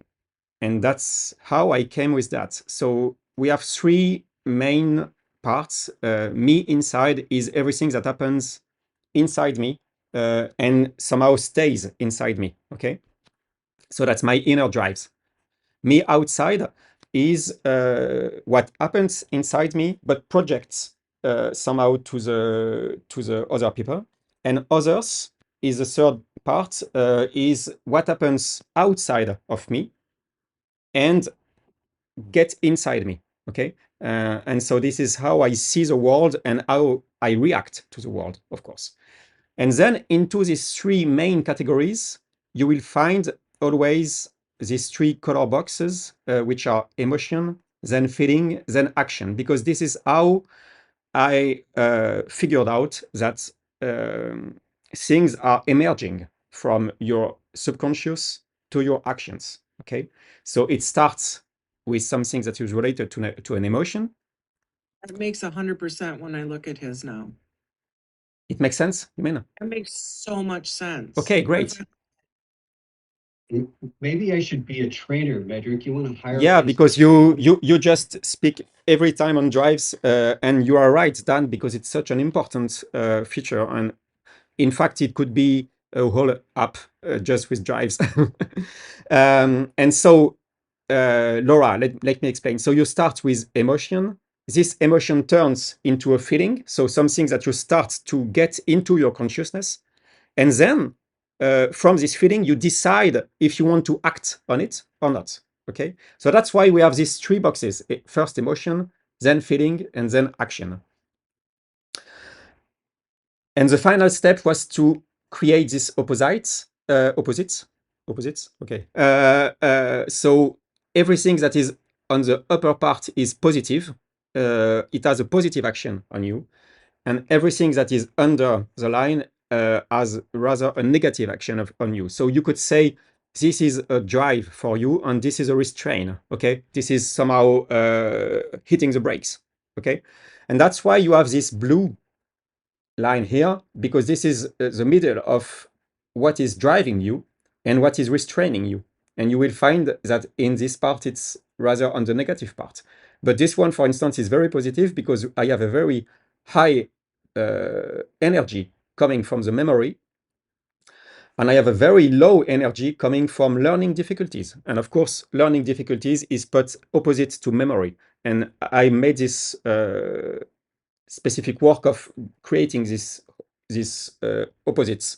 Speaker 1: that's how I came with that. So we have three main parts. Me inside is everything that happens inside me and somehow stays inside me, okay? So that's my inner drives. Me outside is what happens inside me, but projects somehow to the other people. And others is the third part, is what happens outside of me and get inside me, okay? And so this is how I see the world and how I react to the world, of course. And then into these three main categories, you will find always these three color boxes, which are emotion, then feeling, then action, because this is how I figured out that things are emerging from your subconscious to your actions, okay? So it starts with something that is related to an emotion.
Speaker 2: It makes 100% when I look at his now.
Speaker 1: It makes sense, you mean?
Speaker 2: That makes so much sense.
Speaker 1: Okay,
Speaker 2: My
Speaker 1: great.
Speaker 2: friend-
Speaker 6: Maybe I should be a trainer, Medrick. You want to hire
Speaker 1: Yeah,
Speaker 6: me
Speaker 1: because
Speaker 6: to train
Speaker 1: you just speak every time on drives, and you are right, Dan, because it's such an important feature. And in fact, it could be a whole app just with drives. And so, Laura, let me explain. So you start with emotion. This emotion turns into a feeling, so something that you start to get into your consciousness. And then from this feeling, you decide if you want to act on it or not. Okay, so that's why we have these three boxes: first emotion, then feeling, and then action. And the final step was to create these opposites. Okay. So everything that is on the upper part is positive. It has a positive action on you, and everything that is under the line has rather a negative action on you. So you could say this is a drive for you, and this is a restraint. Okay, this is somehow hitting the brakes. Okay, and that's why you have this blue line here, because this is the middle of what is driving you and what is restraining you. And you will find that in this part, it's rather on the negative part. But this one, for instance, is very positive because I have a very high energy coming from the memory. And I have a very low energy coming from learning difficulties. And of course, learning difficulties is put opposite to memory. And I made this specific work of creating these opposites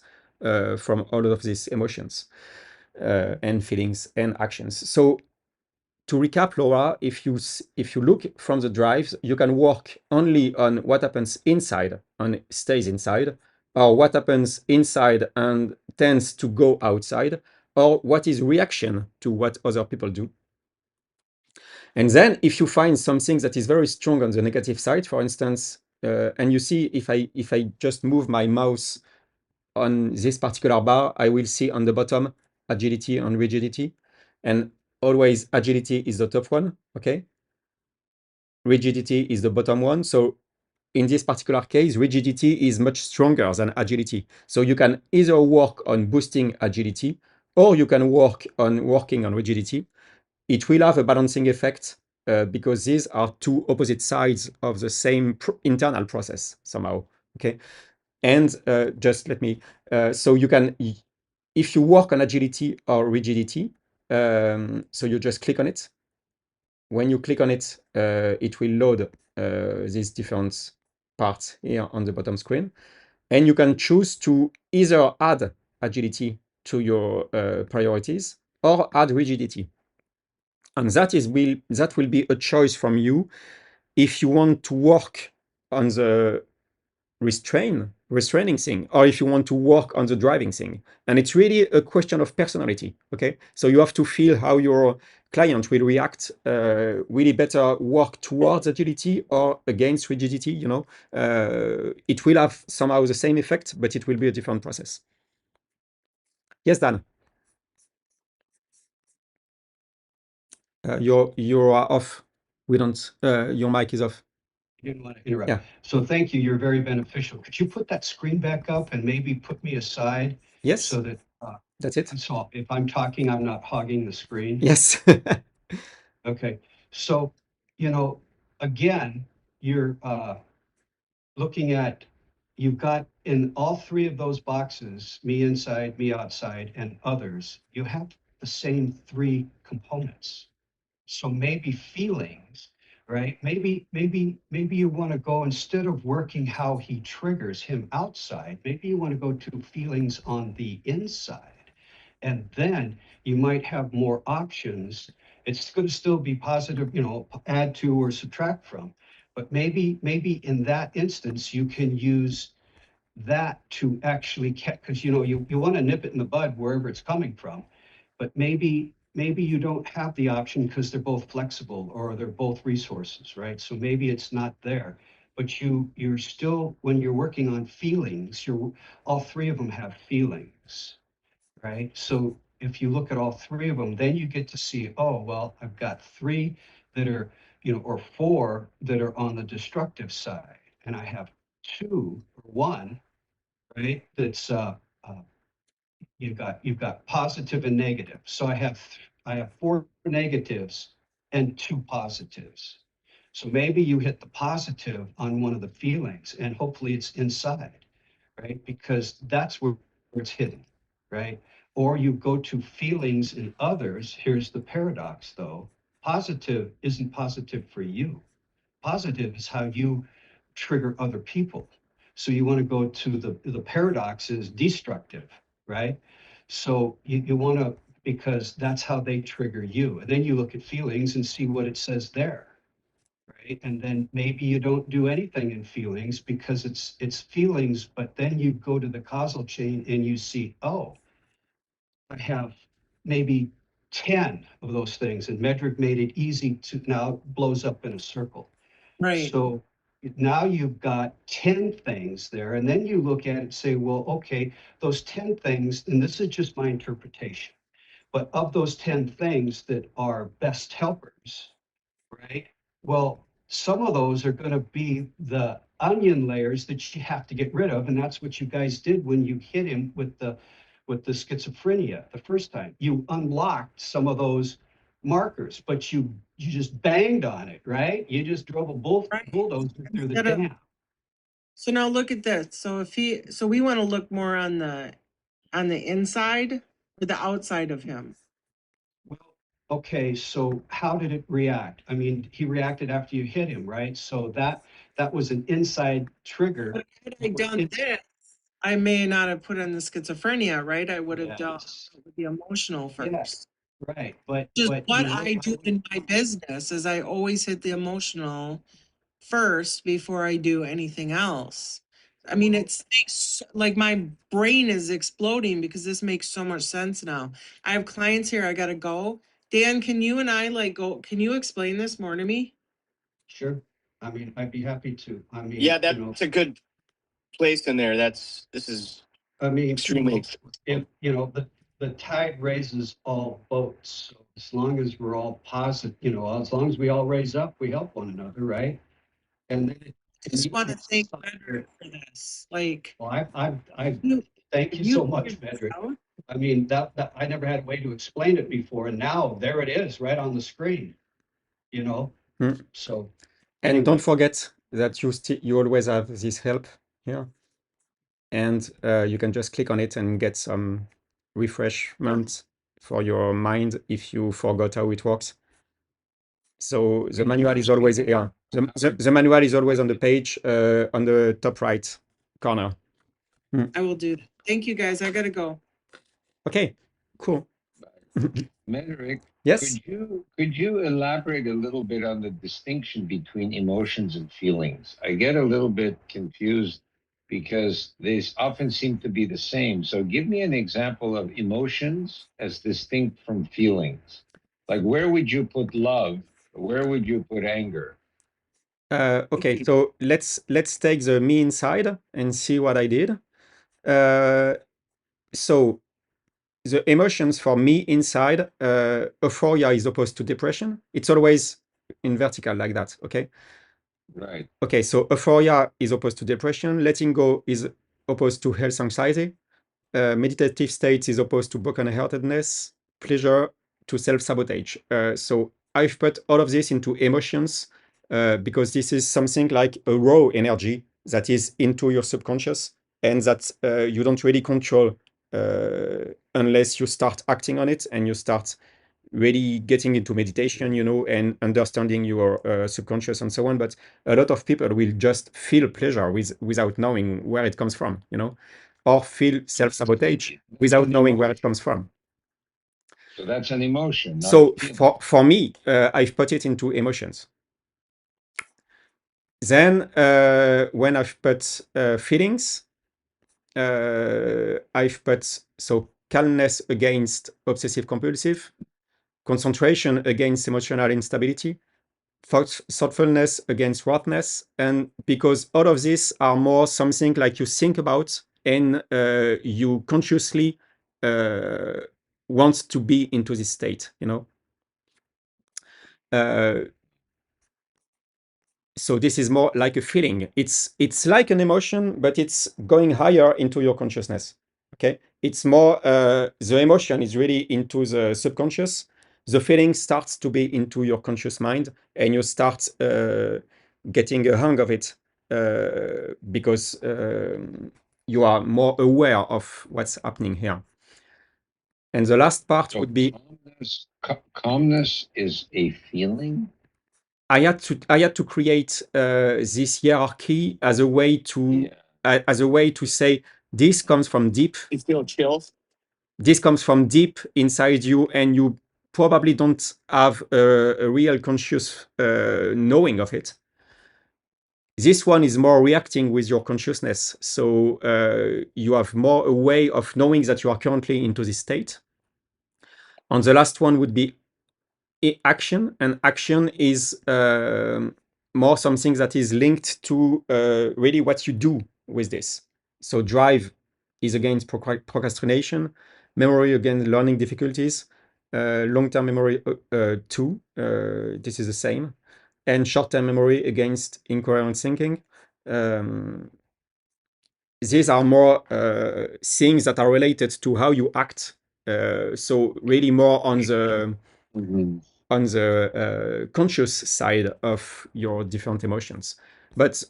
Speaker 1: from all of these emotions and feelings and actions. So to recap, Laura, if you look from the drives, you can work only on what happens inside and stays inside, or what happens inside and tends to go outside, or what is reaction to what other people do. And then if you find something that is very strong on the negative side, for instance, and you see if I just move my mouse on this particular bar, I will see on the bottom agility and rigidity. And always agility is the top one, okay? Rigidity is the bottom one. So in this particular case, rigidity is much stronger than agility. So you can either work on boosting agility or you can work on working on rigidity. It will have a balancing effect because these are two opposite sides of the same internal process somehow, okay? And just let me, so you can, if you work on agility or rigidity, so you just click on it. When you click on it, it will load these different parts here on the bottom screen. And you can choose to either add agility to your priorities or add rigidity. And that will be a choice from you if you want to work on the restraining thing, or if you want to work on the driving thing. And it's really a question of personality, okay? So you have to feel how your client will react, really better work towards agility or against rigidity, you know? It will have somehow the same effect, but it will be a different process. Yes, Dan? You are off. We don't, your mic is off.
Speaker 6: didn't want to interrupt.
Speaker 1: Yeah.
Speaker 6: So thank you. You're very beneficial. Could you put that screen back up and maybe put me aside
Speaker 1: Yes,
Speaker 6: so that
Speaker 1: that's it.
Speaker 6: so if I'm talking, I'm not hogging the screen?
Speaker 1: Yes.
Speaker 6: Okay. So, you know, again, you're looking at, you've got in all three of those boxes, me inside, me outside, and others, you have the same three components. So maybe feelings, right? Maybe you want to go, instead of working how he triggers him outside, maybe you want to go to feelings on the inside. And then you might have more options. It's going to still be positive, you know, add to or subtract from. But maybe in that instance, you can use that to actually, because you know, you want to nip it in the bud wherever it's coming from. But maybe you don't have the option because they're both flexible or they're both resources, right? So maybe it's not there. But you're still, when you're working on feelings, you're, all three of them have feelings, right? So if you look at all three of them, then you get to see, oh, well, I've got three that are, you know, or four that are on the destructive side, and I have two or one right? That's you've got positive and negative. So I have 4 negatives and 2 positives. So maybe you hit the positive on one of the feelings, and hopefully it's inside, right? Because that's where it's hidden, right? Or you go to feelings in others. Here's the paradox, though. Positive isn't positive for you. Positive is how you trigger other people. So you want to go to the paradox is destructive, right? So you want to, because that's how they trigger you. And then you look at feelings and see what it says there, right? And then maybe you don't do anything in feelings because it's feelings, but then you go to the causal chain and you see, oh, I have maybe 10 of those things. And Medrick made it easy to now blows up in a circle.
Speaker 2: Right.
Speaker 6: So now you've got 10 things there, and then you look at it and say, well, okay, those 10 things, and this is just my interpretation, but of those 10 things that are best helpers, right? Well, some of those are going to be the onion layers that you have to get rid of, and that's what you guys did when you hit him with the schizophrenia the first time. You unlocked some of those markers, but you just banged on it, right? You just drove a
Speaker 2: Right.
Speaker 6: bulldozer through the
Speaker 2: Instead of-
Speaker 6: dam.
Speaker 2: So now look at this. So we want to look more on the inside or the outside of him.
Speaker 6: Well, okay, so how did it react? I mean, he reacted after you hit him, right? So that was an inside trigger.
Speaker 2: But had I done this, I may not have put on the schizophrenia, right? I would have dealt
Speaker 6: Yes.
Speaker 2: with the emotional first.
Speaker 6: Yes. Right, but
Speaker 2: Just
Speaker 6: but
Speaker 2: what
Speaker 6: you know,
Speaker 2: I do in my business is I always hit the emotional first before I do anything else. I mean, it's like my brain is exploding because this makes so much sense now. I have clients here. I gotta go. Dan, can you and I like go? Can you explain this more to me?
Speaker 6: Sure. I mean, I'd be happy to. I mean,
Speaker 4: Yeah,
Speaker 6: you know,
Speaker 4: that's a good place in there. This is
Speaker 6: I mean,
Speaker 4: extremely.
Speaker 6: if you know the tide raises all boats. So as long as we're all positive, you know, as long as we all raise up, we help one another, right? And then
Speaker 2: I just want to thank Medrick for this. Like,
Speaker 6: well, I
Speaker 2: you,
Speaker 6: thank you so much,
Speaker 2: figured this
Speaker 6: Medrick.
Speaker 2: out?
Speaker 6: I mean, that I never had a way to explain it before, and now there it is, right on the screen. You know, so.
Speaker 1: And
Speaker 6: Anyway.
Speaker 1: don't forget that you always have this help here, and you can just click on it and get some refreshment for your mind if you forgot how it works. So the manual is always the manual is always on the page on the top right corner.
Speaker 2: I will do that. Thank you guys. I gotta go.
Speaker 1: Okay, cool.
Speaker 7: Medrick,
Speaker 1: Yes.
Speaker 7: could you elaborate a little bit on the distinction between emotions and feelings? I get a little bit confused because they often seem to be the same. So give me an example of emotions as distinct from feelings. Like where would you put love? Where would you put anger?
Speaker 1: Okay, so let's take the me inside and see what I did. So the emotions for me inside, euphoria is opposed to depression. It's always in vertical like that, okay?
Speaker 7: Right.
Speaker 1: Okay, so euphoria is opposed to depression. Letting go is opposed to health anxiety. Meditative states is opposed to brokenheartedness. Pleasure to self-sabotage. So I've put all of this into emotions because this is something like a raw energy that is into your subconscious and that you don't really control unless you start acting on it and you start really getting into meditation, you know, and understanding your subconscious and so on. But a lot of people will just feel pleasure without knowing where it comes from, you know, or feel self-sabotage without knowing where it comes from.
Speaker 7: So that's an emotion.
Speaker 1: So for me, I've put it into emotions. Then when I've put feelings, I've put so calmness against obsessive compulsive, concentration against emotional instability, thoughtfulness against roughness, and because all of these are more something like you think about and you consciously want to be into this state, you know. So this is more like a feeling. It's like an emotion, but it's going higher into your consciousness. Okay, it's more the emotion is really into the subconscious. The feeling starts to be into your conscious mind, and you start getting a hang of it because you are more aware of what's happening here. And the last part
Speaker 7: So
Speaker 1: would be
Speaker 7: calmness is a feeling.
Speaker 1: I had to create this hierarchy as a way to say this comes from deep.
Speaker 4: You feel chills?
Speaker 1: This comes from deep inside you, and you probably don't have a real conscious knowing of it. This one is more reacting with your consciousness, so you have more a way of knowing that you are currently into this state. And the last one would be action, and action is more something that is linked to really what you do with this. So drive is against procrastination, memory against learning difficulties, long-term memory too, this is the same, and short-term memory against incoherent thinking. These are more things that are related to how you act. So really more on the conscious side of your different emotions. But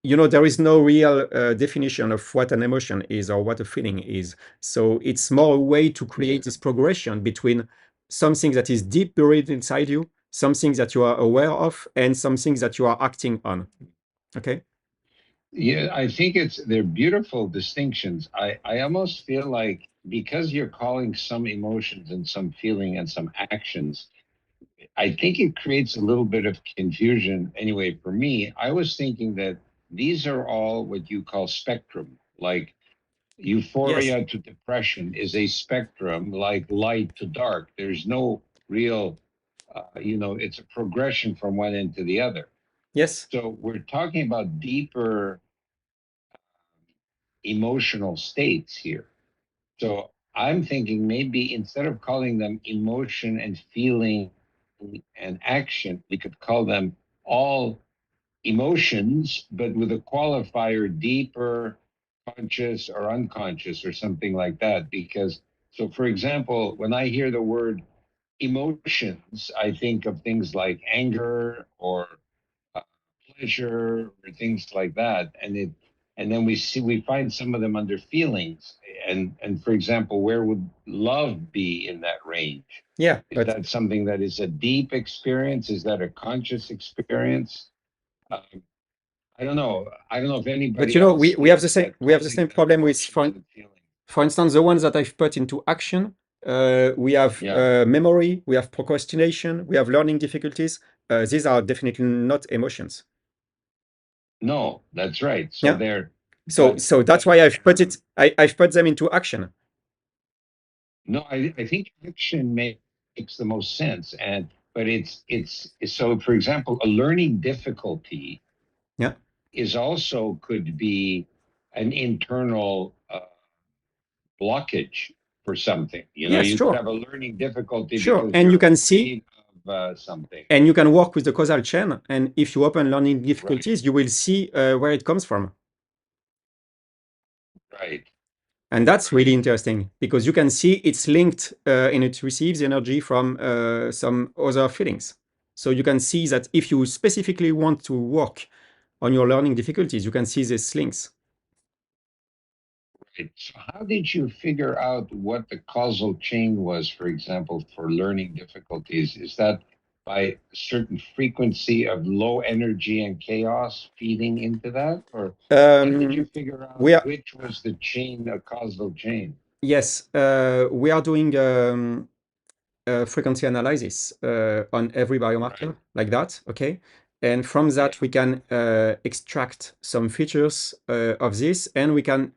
Speaker 1: there is no real definition of what an emotion is or what a feeling is. So it's more a way to create this progression between something that is deep buried inside you, something that you are aware of, and something that you are acting on. Okay?
Speaker 7: Yeah, I think they're beautiful distinctions. I almost feel like because you're calling some emotions and some feeling and some actions, I think it creates a little bit of confusion. Anyway, for me, I was thinking that these are all what you call spectrum, like euphoria to depression is a spectrum, like light to dark. There's no real, it's a progression from one end to the other.
Speaker 1: Yes.
Speaker 7: So we're talking about deeper emotional states here. So I'm thinking maybe instead of calling them emotion and feeling and action, we could call them all emotions, but with a qualifier deeper, conscious or unconscious or something like that. Because, so for example, when I hear the word emotions, I think of things like anger or pleasure or things like that. And then we find some of them under feelings. And for example, where would love be in that range?
Speaker 1: Yeah.
Speaker 7: Is that something that is a deep experience? Is that a conscious experience? I don't know. I don't know if anybody.
Speaker 1: But we have the same problem with for instance, the ones that I've put into action. We have memory, we have procrastination, we have learning difficulties. These are definitely not emotions.
Speaker 7: No, that's right. So they're
Speaker 1: so that's why I've put it. I've put them into action.
Speaker 7: No, I think action makes the most sense, but it's so. For example, a learning difficulty, is also could be an internal blockage for something. You could have a learning difficulty because
Speaker 1: and you can
Speaker 7: see of something,
Speaker 1: and you can work with the causal chain. And if you open learning difficulties, you will see where it comes from.
Speaker 7: Right.
Speaker 1: And that's really interesting because you can see it's linked and it receives energy from some other feelings. So you can see that if you specifically want to work on your learning difficulties, you can see these links.
Speaker 7: Right. So how did you figure out what the causal chain was, for example, for learning difficulties? Is that by a certain frequency of low energy and chaos feeding into that? Or how did you figure out which was the chain, a causal chain?
Speaker 1: Yes, we are doing frequency analysis on every biomarker like that, okay? And from that, we can extract some features of this, and we can,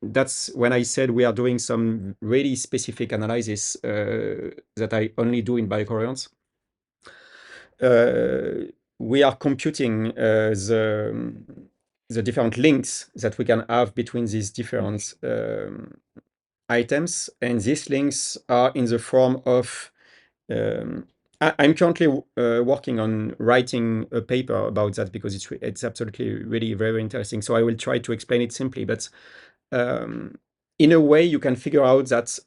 Speaker 1: that's when I said we are doing some really specific analysis that I only do in BioCoherence. We are computing the different links that we can have between these different items, and these links are in the form of I'm currently working on writing a paper about that because it's absolutely really very interesting. So I will try to explain it simply, but in a way, you can figure out that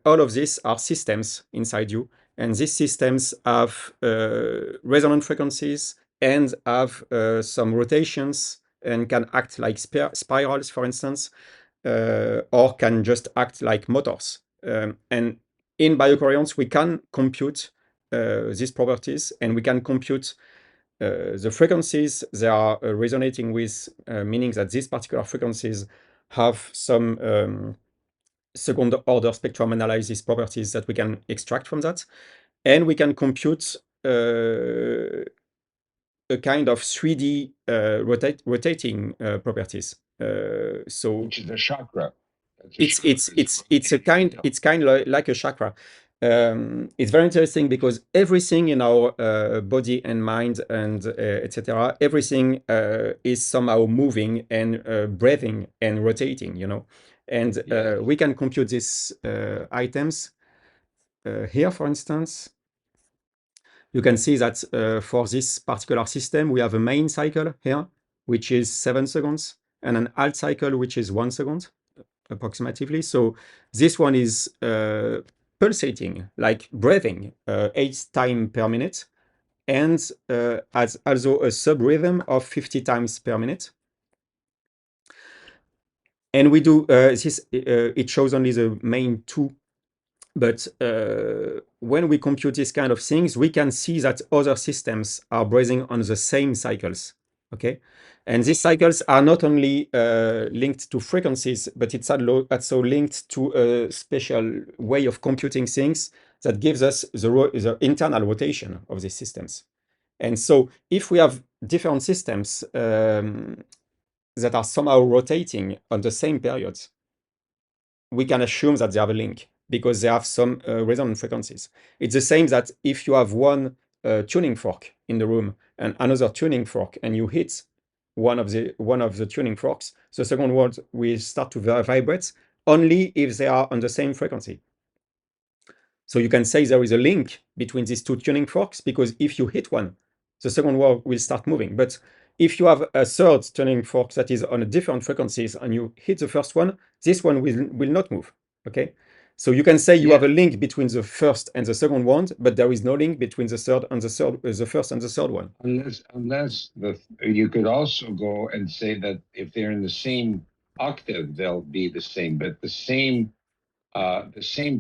Speaker 1: all of these are systems inside you, and these systems have resonant frequencies and have some rotations and can act like spirals, for instance, or can just act like motors. And in biocoherence, we can compute these properties, and we can compute the frequencies they are resonating with, meaning that these particular frequencies have some second order spectrum analysis properties that we can extract from that. And we can compute a kind of 3D rotating properties. So
Speaker 7: which is a chakra. That's a
Speaker 1: it's
Speaker 7: chakra,
Speaker 1: it's
Speaker 7: is
Speaker 1: it's it's a
Speaker 7: rotating,
Speaker 1: kind
Speaker 7: you know.
Speaker 1: it's kind of like a chakra. It's very interesting because everything in our body and mind and etc. Everything is somehow moving and breathing and rotating, you know. And
Speaker 7: Yes.
Speaker 1: we can compute these items here, for instance. You can see that for this particular system, we have a main cycle here, which is 7 seconds, and an alt cycle, which is 1 second, approximately. So this one is pulsating, like breathing, 8 times per minute, and has also a sub-rhythm of 50 times per minute. And we do this, it shows only the main two. But when we compute these kind of things, we can see that other systems are breathing on the same cycles, okay? And these cycles are not only linked to frequencies, but it's also linked to a special way of computing things that gives us the internal rotation of these systems. And so if we have different systems that are somehow rotating on the same periods, we can assume that they have a link because they have some resonant frequencies. It's the same that if you have one tuning fork in the room and another tuning fork, and you hit one of the tuning forks, the second one will start to vibrate only if they are on the same frequency. So you can say there is a link between these two tuning forks because if you hit one, the second one will start moving. But if you have a third tuning fork that is on a different frequencies and you hit the first one, this one will not move. Okay. So you can say you have a link between the first and the second one, but there is no link between the third and the first and the third one.
Speaker 7: Unless you could also go and say that if they're in the same octave, they'll be the same, but the same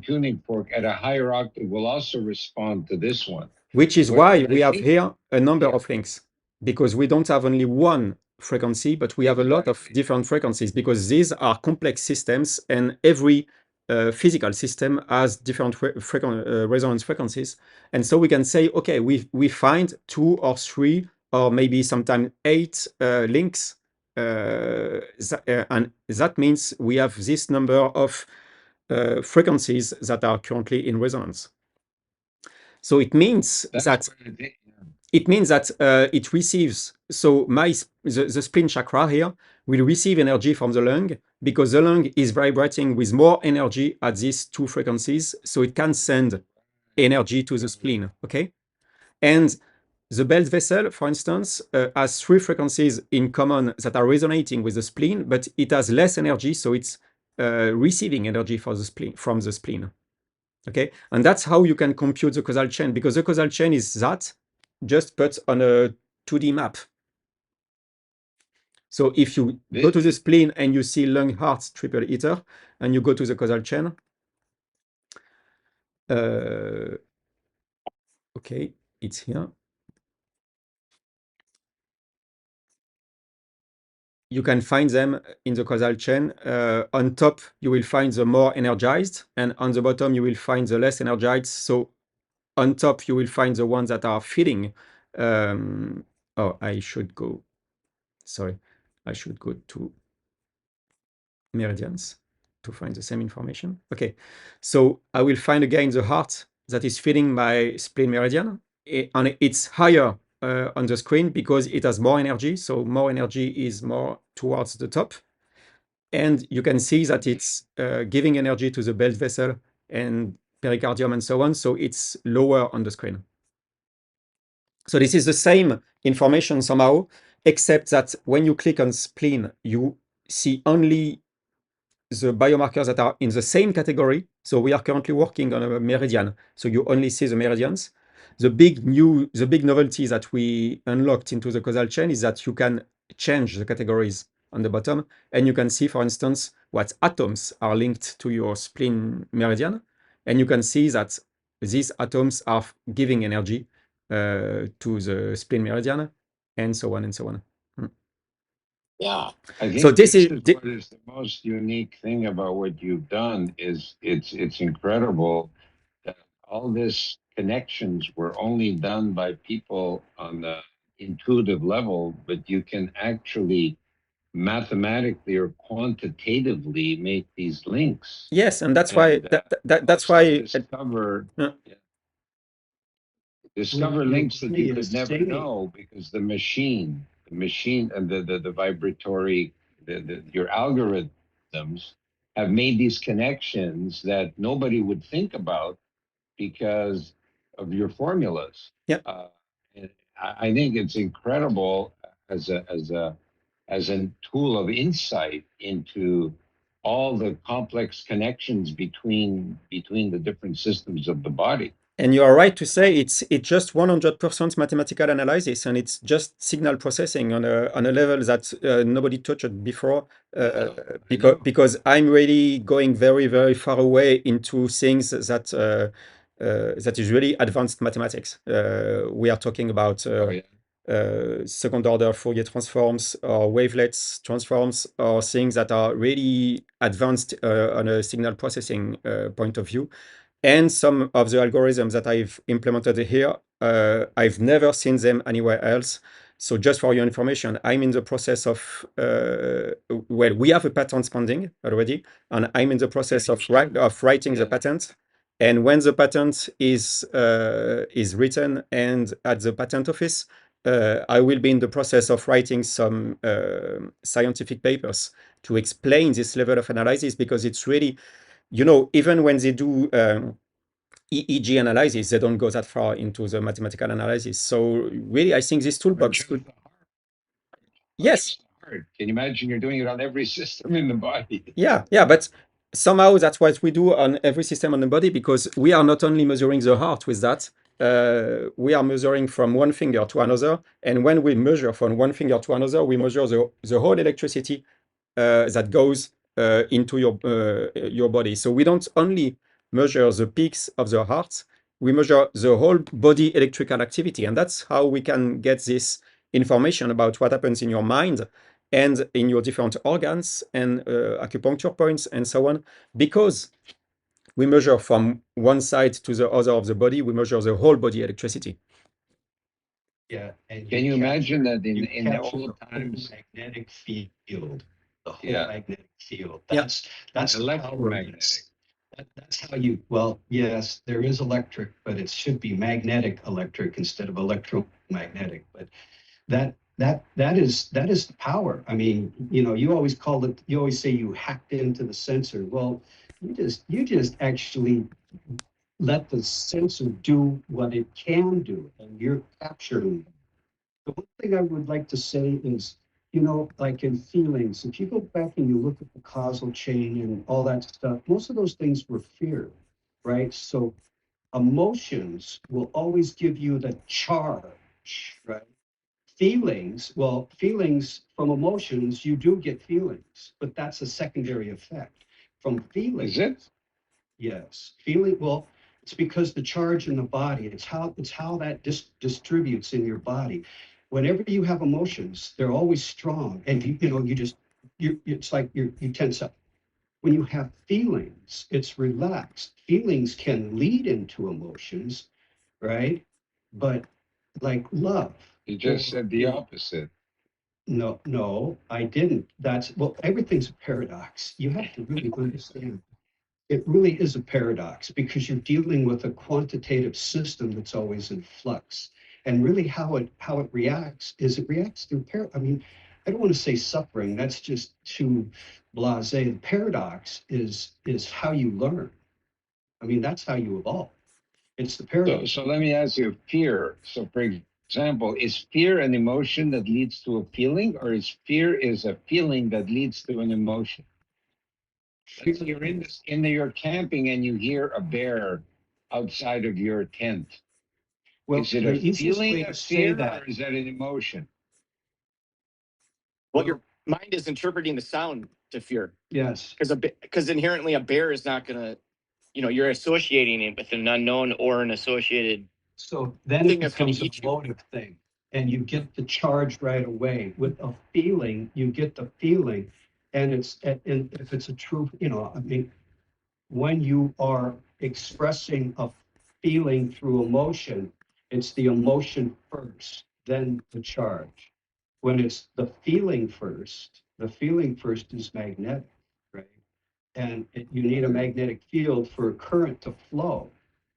Speaker 7: tuning fork at a higher octave will also respond to this one.
Speaker 1: Which is
Speaker 7: What
Speaker 1: why
Speaker 7: I
Speaker 1: we have
Speaker 7: think,
Speaker 1: here a number of links, because we don't have only one frequency, but we have a lot of different frequencies, because these are complex systems and every physical system has different resonance frequencies. And so we can say, okay, we find 2 or 3 or maybe sometimes 8 links. And that means we have this number of frequencies that are currently in resonance. So it means that it receives. So the spleen chakra here will receive energy from the lung because the lung is vibrating with more energy at these 2 frequencies, so it can send energy to the spleen. Okay, and the belt vessel, for instance, has 3 frequencies in common that are resonating with the spleen, but it has less energy, so it's receiving energy from the spleen. Okay, and that's how you can compute the causal chain, because the causal chain is that just put on a 2D map. So if you go to the spleen and you see lung, heart, triple ether, and you go to the causal chain, okay, it's here. You can find them in the causal chain. On top, you will find the more energized, and on the bottom, you will find the less energized. So on top, you will find the ones that are feeding. Oh, I should go. Sorry, I should go to meridians to find the same information. Okay, so I will find again the heart that is feeding my spleen meridian, and it's higher on the screen because it has more energy. So more energy is more towards the top. And you can see that it's giving energy to the belt vessel and pericardium and so on. So it's lower on the screen. So this is the same information somehow, except that when you click on spleen, you see only the biomarkers that are in the same category. So we are currently working on a meridian. So you only see the meridians. The big novelty that we unlocked into the causal chain is that you can change the categories on the bottom, and you can see, for instance, what atoms are linked to your spleen meridian, and you can see that these atoms are giving energy to the spleen meridian, and so on and so on.
Speaker 7: Yeah, I think
Speaker 1: So this is
Speaker 7: what is the most unique thing about what you've done is it's incredible that all this connections were only done by people on the intuitive level, but you can actually mathematically or quantitatively make these links.
Speaker 1: yes, and that's why that's
Speaker 7: also
Speaker 1: why
Speaker 7: discover
Speaker 1: Yeah.
Speaker 7: discover links that you could never
Speaker 6: Singing.
Speaker 7: know because the machine and the vibratory your algorithms have made these connections that nobody would think about because of your formulas.
Speaker 1: Yeah.
Speaker 7: And I think it's incredible as a tool of insight into all the complex connections between the different systems of the body.
Speaker 1: And you are right to say it's just 100% mathematical analysis, and it's just signal processing on a level that nobody touched before. Because I'm really going very, very far away into things that that is really advanced mathematics. We are talking about second order Fourier transforms or wavelets transforms, or things that are really advanced on a signal processing point of view. And some of the algorithms that I've implemented here, I've never seen them anywhere else. So just for your information, I'm in the process of, well, we have a patent pending already, and I'm in the process of writing the patent. And when the patent is written and at the patent office, I will be in the process of writing some scientific papers to explain this level of analysis, because it's really, even when they do EEG analysis, they don't go that far into the mathematical analysis. So really, I think this toolbox could. Yes.
Speaker 7: Can you imagine you're doing it on every system in the body?
Speaker 1: Yeah, but somehow that's what we do on every system on the body, because we are not only measuring the heart with that, we are measuring from one finger to another. And when we measure from one finger to another, we measure the whole electricity that goes into your body. So we don't only measure the peaks of the heart, we measure the whole body electrical activity. And that's how we can get this information about what happens in your mind and in your different organs and acupuncture points and so on, because we measure from one side to the other of the body, we measure the whole body electricity.
Speaker 6: Yeah. And
Speaker 7: Can you imagine that in the
Speaker 6: capture
Speaker 7: old
Speaker 6: the
Speaker 7: times?
Speaker 6: magnetic field, the whole
Speaker 7: Yeah.
Speaker 6: magnetic field.
Speaker 1: Yeah.
Speaker 6: That's
Speaker 7: Electromagnetic.
Speaker 6: That's how you, well, yes, there is electric, but it should be magnetic electric instead of electromagnetic. But that is the power. I mean, you always say you hacked into the sensor. Well, you just actually let the sensor do what it can do, and you're capturing. The one thing I would like to say is, like in feelings, if you go back and you look at the causal chain and all that stuff, most of those things were fear, right? So emotions will always give you the charge, right? Feelings from emotions, you do get feelings, but that's a secondary effect. From feelings.
Speaker 7: Is it?
Speaker 6: Yes, it's because the charge in the body, it's how that distributes in your body. Whenever you have emotions, they're always strong, and it's like you tense up. When you have feelings, it's relaxed. Feelings can lead into emotions, right? But like love.
Speaker 7: You just said the opposite.
Speaker 6: No, I didn't. Everything's a paradox. You have to really understand. It really is a paradox because you're dealing with a quantitative system that's always in flux. And really how it reacts is it reacts through I mean, I don't want to say suffering, that's just too blasé. The paradox is how you learn. I mean, that's how you evolve. It's the paradox.
Speaker 7: So let me ask you, fear. So for example, is fear an emotion that leads to a feeling, or is fear is a feeling that leads to an emotion? Let's say you're you're camping and you hear a bear outside of your tent.
Speaker 6: Well,
Speaker 7: Is it
Speaker 6: the
Speaker 7: a
Speaker 6: easiest way
Speaker 7: feeling
Speaker 6: to
Speaker 7: of
Speaker 6: say
Speaker 7: fear,
Speaker 6: that,
Speaker 7: or is that an emotion?
Speaker 4: Well, your mind is interpreting the sound to fear
Speaker 6: yes.
Speaker 4: because inherently a bear is not gonna, you're associating it with an unknown or an associated
Speaker 6: So then it
Speaker 4: thing that's gonna
Speaker 6: becomes an
Speaker 4: eat you.
Speaker 6: emotive thing, and you get the charge right away. With a feeling, you get the feeling, and if it's a true, I mean, when you are expressing a feeling through emotion, it's the emotion first, then the charge. When it's the feeling first is magnetic, right? And you need a magnetic field for a current to flow.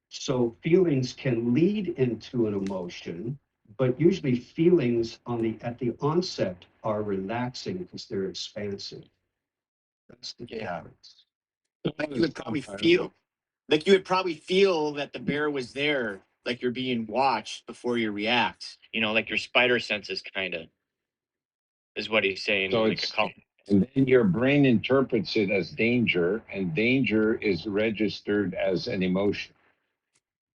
Speaker 6: So feelings can lead into an emotion, but usually feelings at the onset are relaxing because they're expansive. That's the
Speaker 4: Yeah.
Speaker 6: difference.
Speaker 4: Like you would probably feel that the bear was there, like you're being watched before you react. Like your spider senses kind of is what he's saying.
Speaker 7: So
Speaker 4: like
Speaker 7: it's, and then your brain interprets it as danger, and danger is registered as an emotion.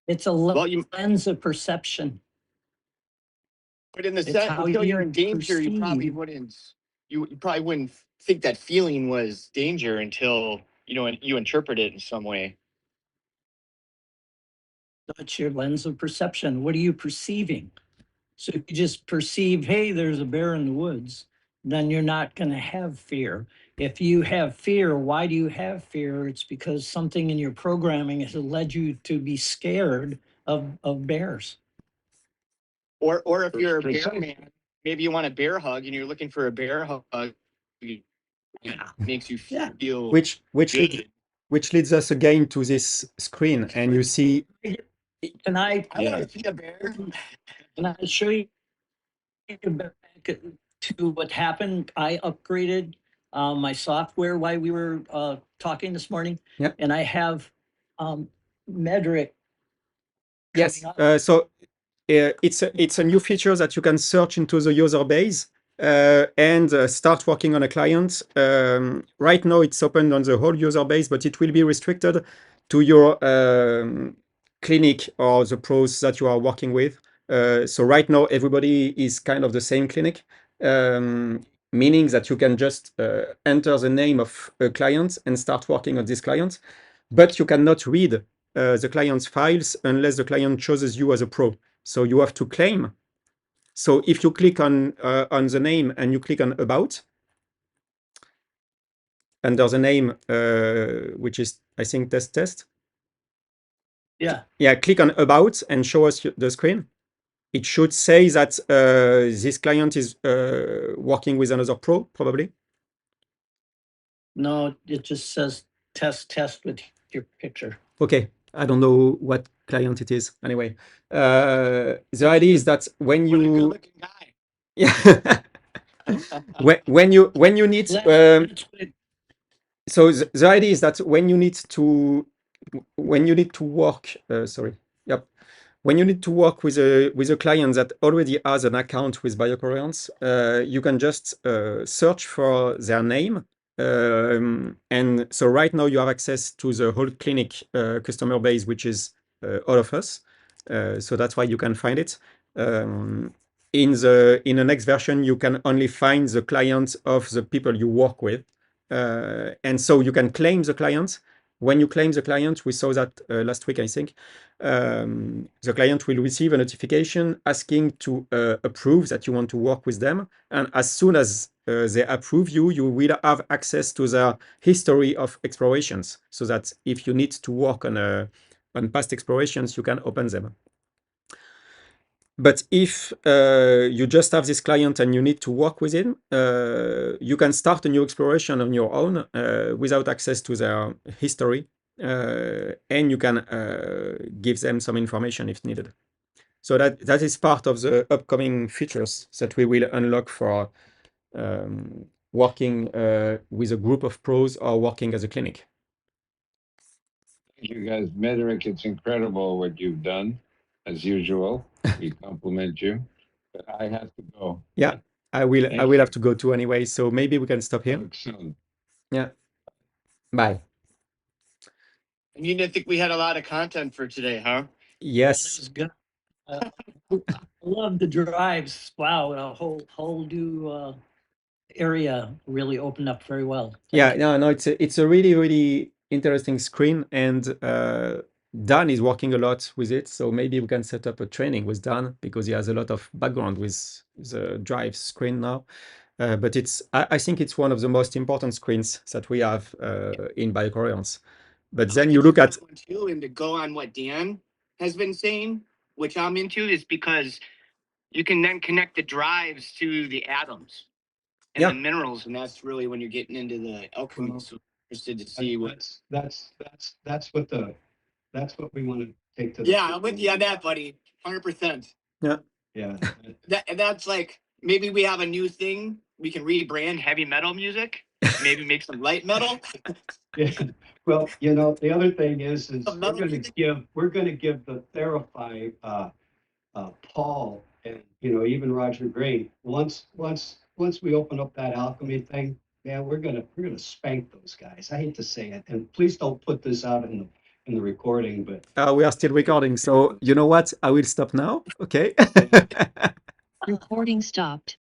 Speaker 5: It's a lens of perception.
Speaker 4: But in the
Speaker 5: It's
Speaker 4: sense,
Speaker 5: how
Speaker 4: until you're
Speaker 5: you
Speaker 4: in danger, you probably
Speaker 5: perceive.
Speaker 4: wouldn't. You probably wouldn't think that feeling was danger until you interpret it in some way.
Speaker 5: That's your lens of perception. What are you perceiving? So if you just perceive, hey, there's a bear in the woods, then you're not going to have fear. If you have fear, why do you have fear? It's because something in your programming has led you to be scared of bears.
Speaker 4: Or if you're a bear man, maybe you want a bear hug and you're looking for a bear hug.
Speaker 5: Yeah.
Speaker 4: Makes you feel
Speaker 1: Which
Speaker 4: good.
Speaker 1: leads us again to this screen, and you see.
Speaker 5: Can I
Speaker 4: want to see a bear.
Speaker 5: Can I show you back to what happened? I upgraded my software while we were talking this morning.
Speaker 1: Yeah.
Speaker 5: And I have Medric.
Speaker 1: Yes. So it's a new feature that you can search into the user base and start working on a client. Right now, it's open on the whole user base, but it will be restricted to your clinic or the pros that you are working with. So right now, everybody is kind of the same clinic, meaning that you can just enter the name of a client and start working on this client, but you cannot read the client's files unless the client chooses you as a pro. So you have to claim. So if you click on the name and you click on About, under the name, which is, I think, test.
Speaker 5: Yeah.
Speaker 1: Yeah, click on About and show us the screen. It should say that this client is working with another pro, probably.
Speaker 5: No, it just says test with your picture.
Speaker 1: Okay, I don't know what client it is. Anyway, the idea is that when
Speaker 4: What a
Speaker 1: you
Speaker 4: good-looking guy.
Speaker 1: yeah when you need so the idea is that when you need to work when you need to work with a client that already has an account with BioCoherence, you can just search for their name. And so right now you have access to the whole clinic customer base, which is all of us. So that's why you can find it. In the next version, you can only find the clients of the people you work with. And so you can claim the clients. When you claim the client, we saw that last week, I think, the client will receive a notification asking to approve that you want to work with them. And as soon as they approve you, you will have access to their history of explorations, so that if you need to work on past explorations, you can open them. But if you just have this client and you need to work with him, you can start a new exploration on your own without access to their history, and you can give them some information if needed. So that is part of the upcoming features that we will unlock for working with a group of pros or working as a clinic.
Speaker 7: Thank you guys. Medric, it's incredible what you've done. as usual. We compliment you, but I have to go.
Speaker 1: Yeah, I will
Speaker 7: Thank
Speaker 1: have
Speaker 7: you.
Speaker 1: to go too anyway, so maybe we can stop here.
Speaker 7: Talk soon.
Speaker 1: Yeah. Bye.
Speaker 4: And you didn't think we had a lot of content for today, huh?
Speaker 5: That
Speaker 1: Yes.
Speaker 5: was good. I love the drives. Wow, a whole new area really opened up very well.
Speaker 1: Yeah,
Speaker 5: Thank you.
Speaker 1: no, it's a really, really interesting screen, and Dan is working a lot with it. So maybe we can set up a training with Dan because he has a lot of background with the drive screen now. But I think it's one of the most important screens that we have in BioCoherence. But then you look at
Speaker 4: too, and to go on what Dan has been saying, which I'm into, is because you can then connect the drives to the atoms and
Speaker 1: Yeah.
Speaker 4: the minerals, and that's really when you're getting into the alchemy.
Speaker 6: Well,
Speaker 4: So interested to see what.
Speaker 6: That's what we want to take to the.
Speaker 4: Yeah, I'm with you on that, buddy. 100%.
Speaker 1: Yeah.
Speaker 6: Yeah.
Speaker 4: That's like maybe we have a new thing. We can rebrand heavy metal music. Maybe make some light metal.
Speaker 6: Yeah. Well, the other thing is
Speaker 4: Some
Speaker 6: we're
Speaker 4: metal
Speaker 6: going to
Speaker 4: music.
Speaker 6: give the Therify Paul and even Roger Gray once we open up that alchemy thing. Yeah, we're gonna spank those guys. I hate to say it, and please don't put this out in the recording, but
Speaker 1: We are still recording, so you know what? I will stop now. Okay.
Speaker 6: Yeah.
Speaker 8: Recording stopped.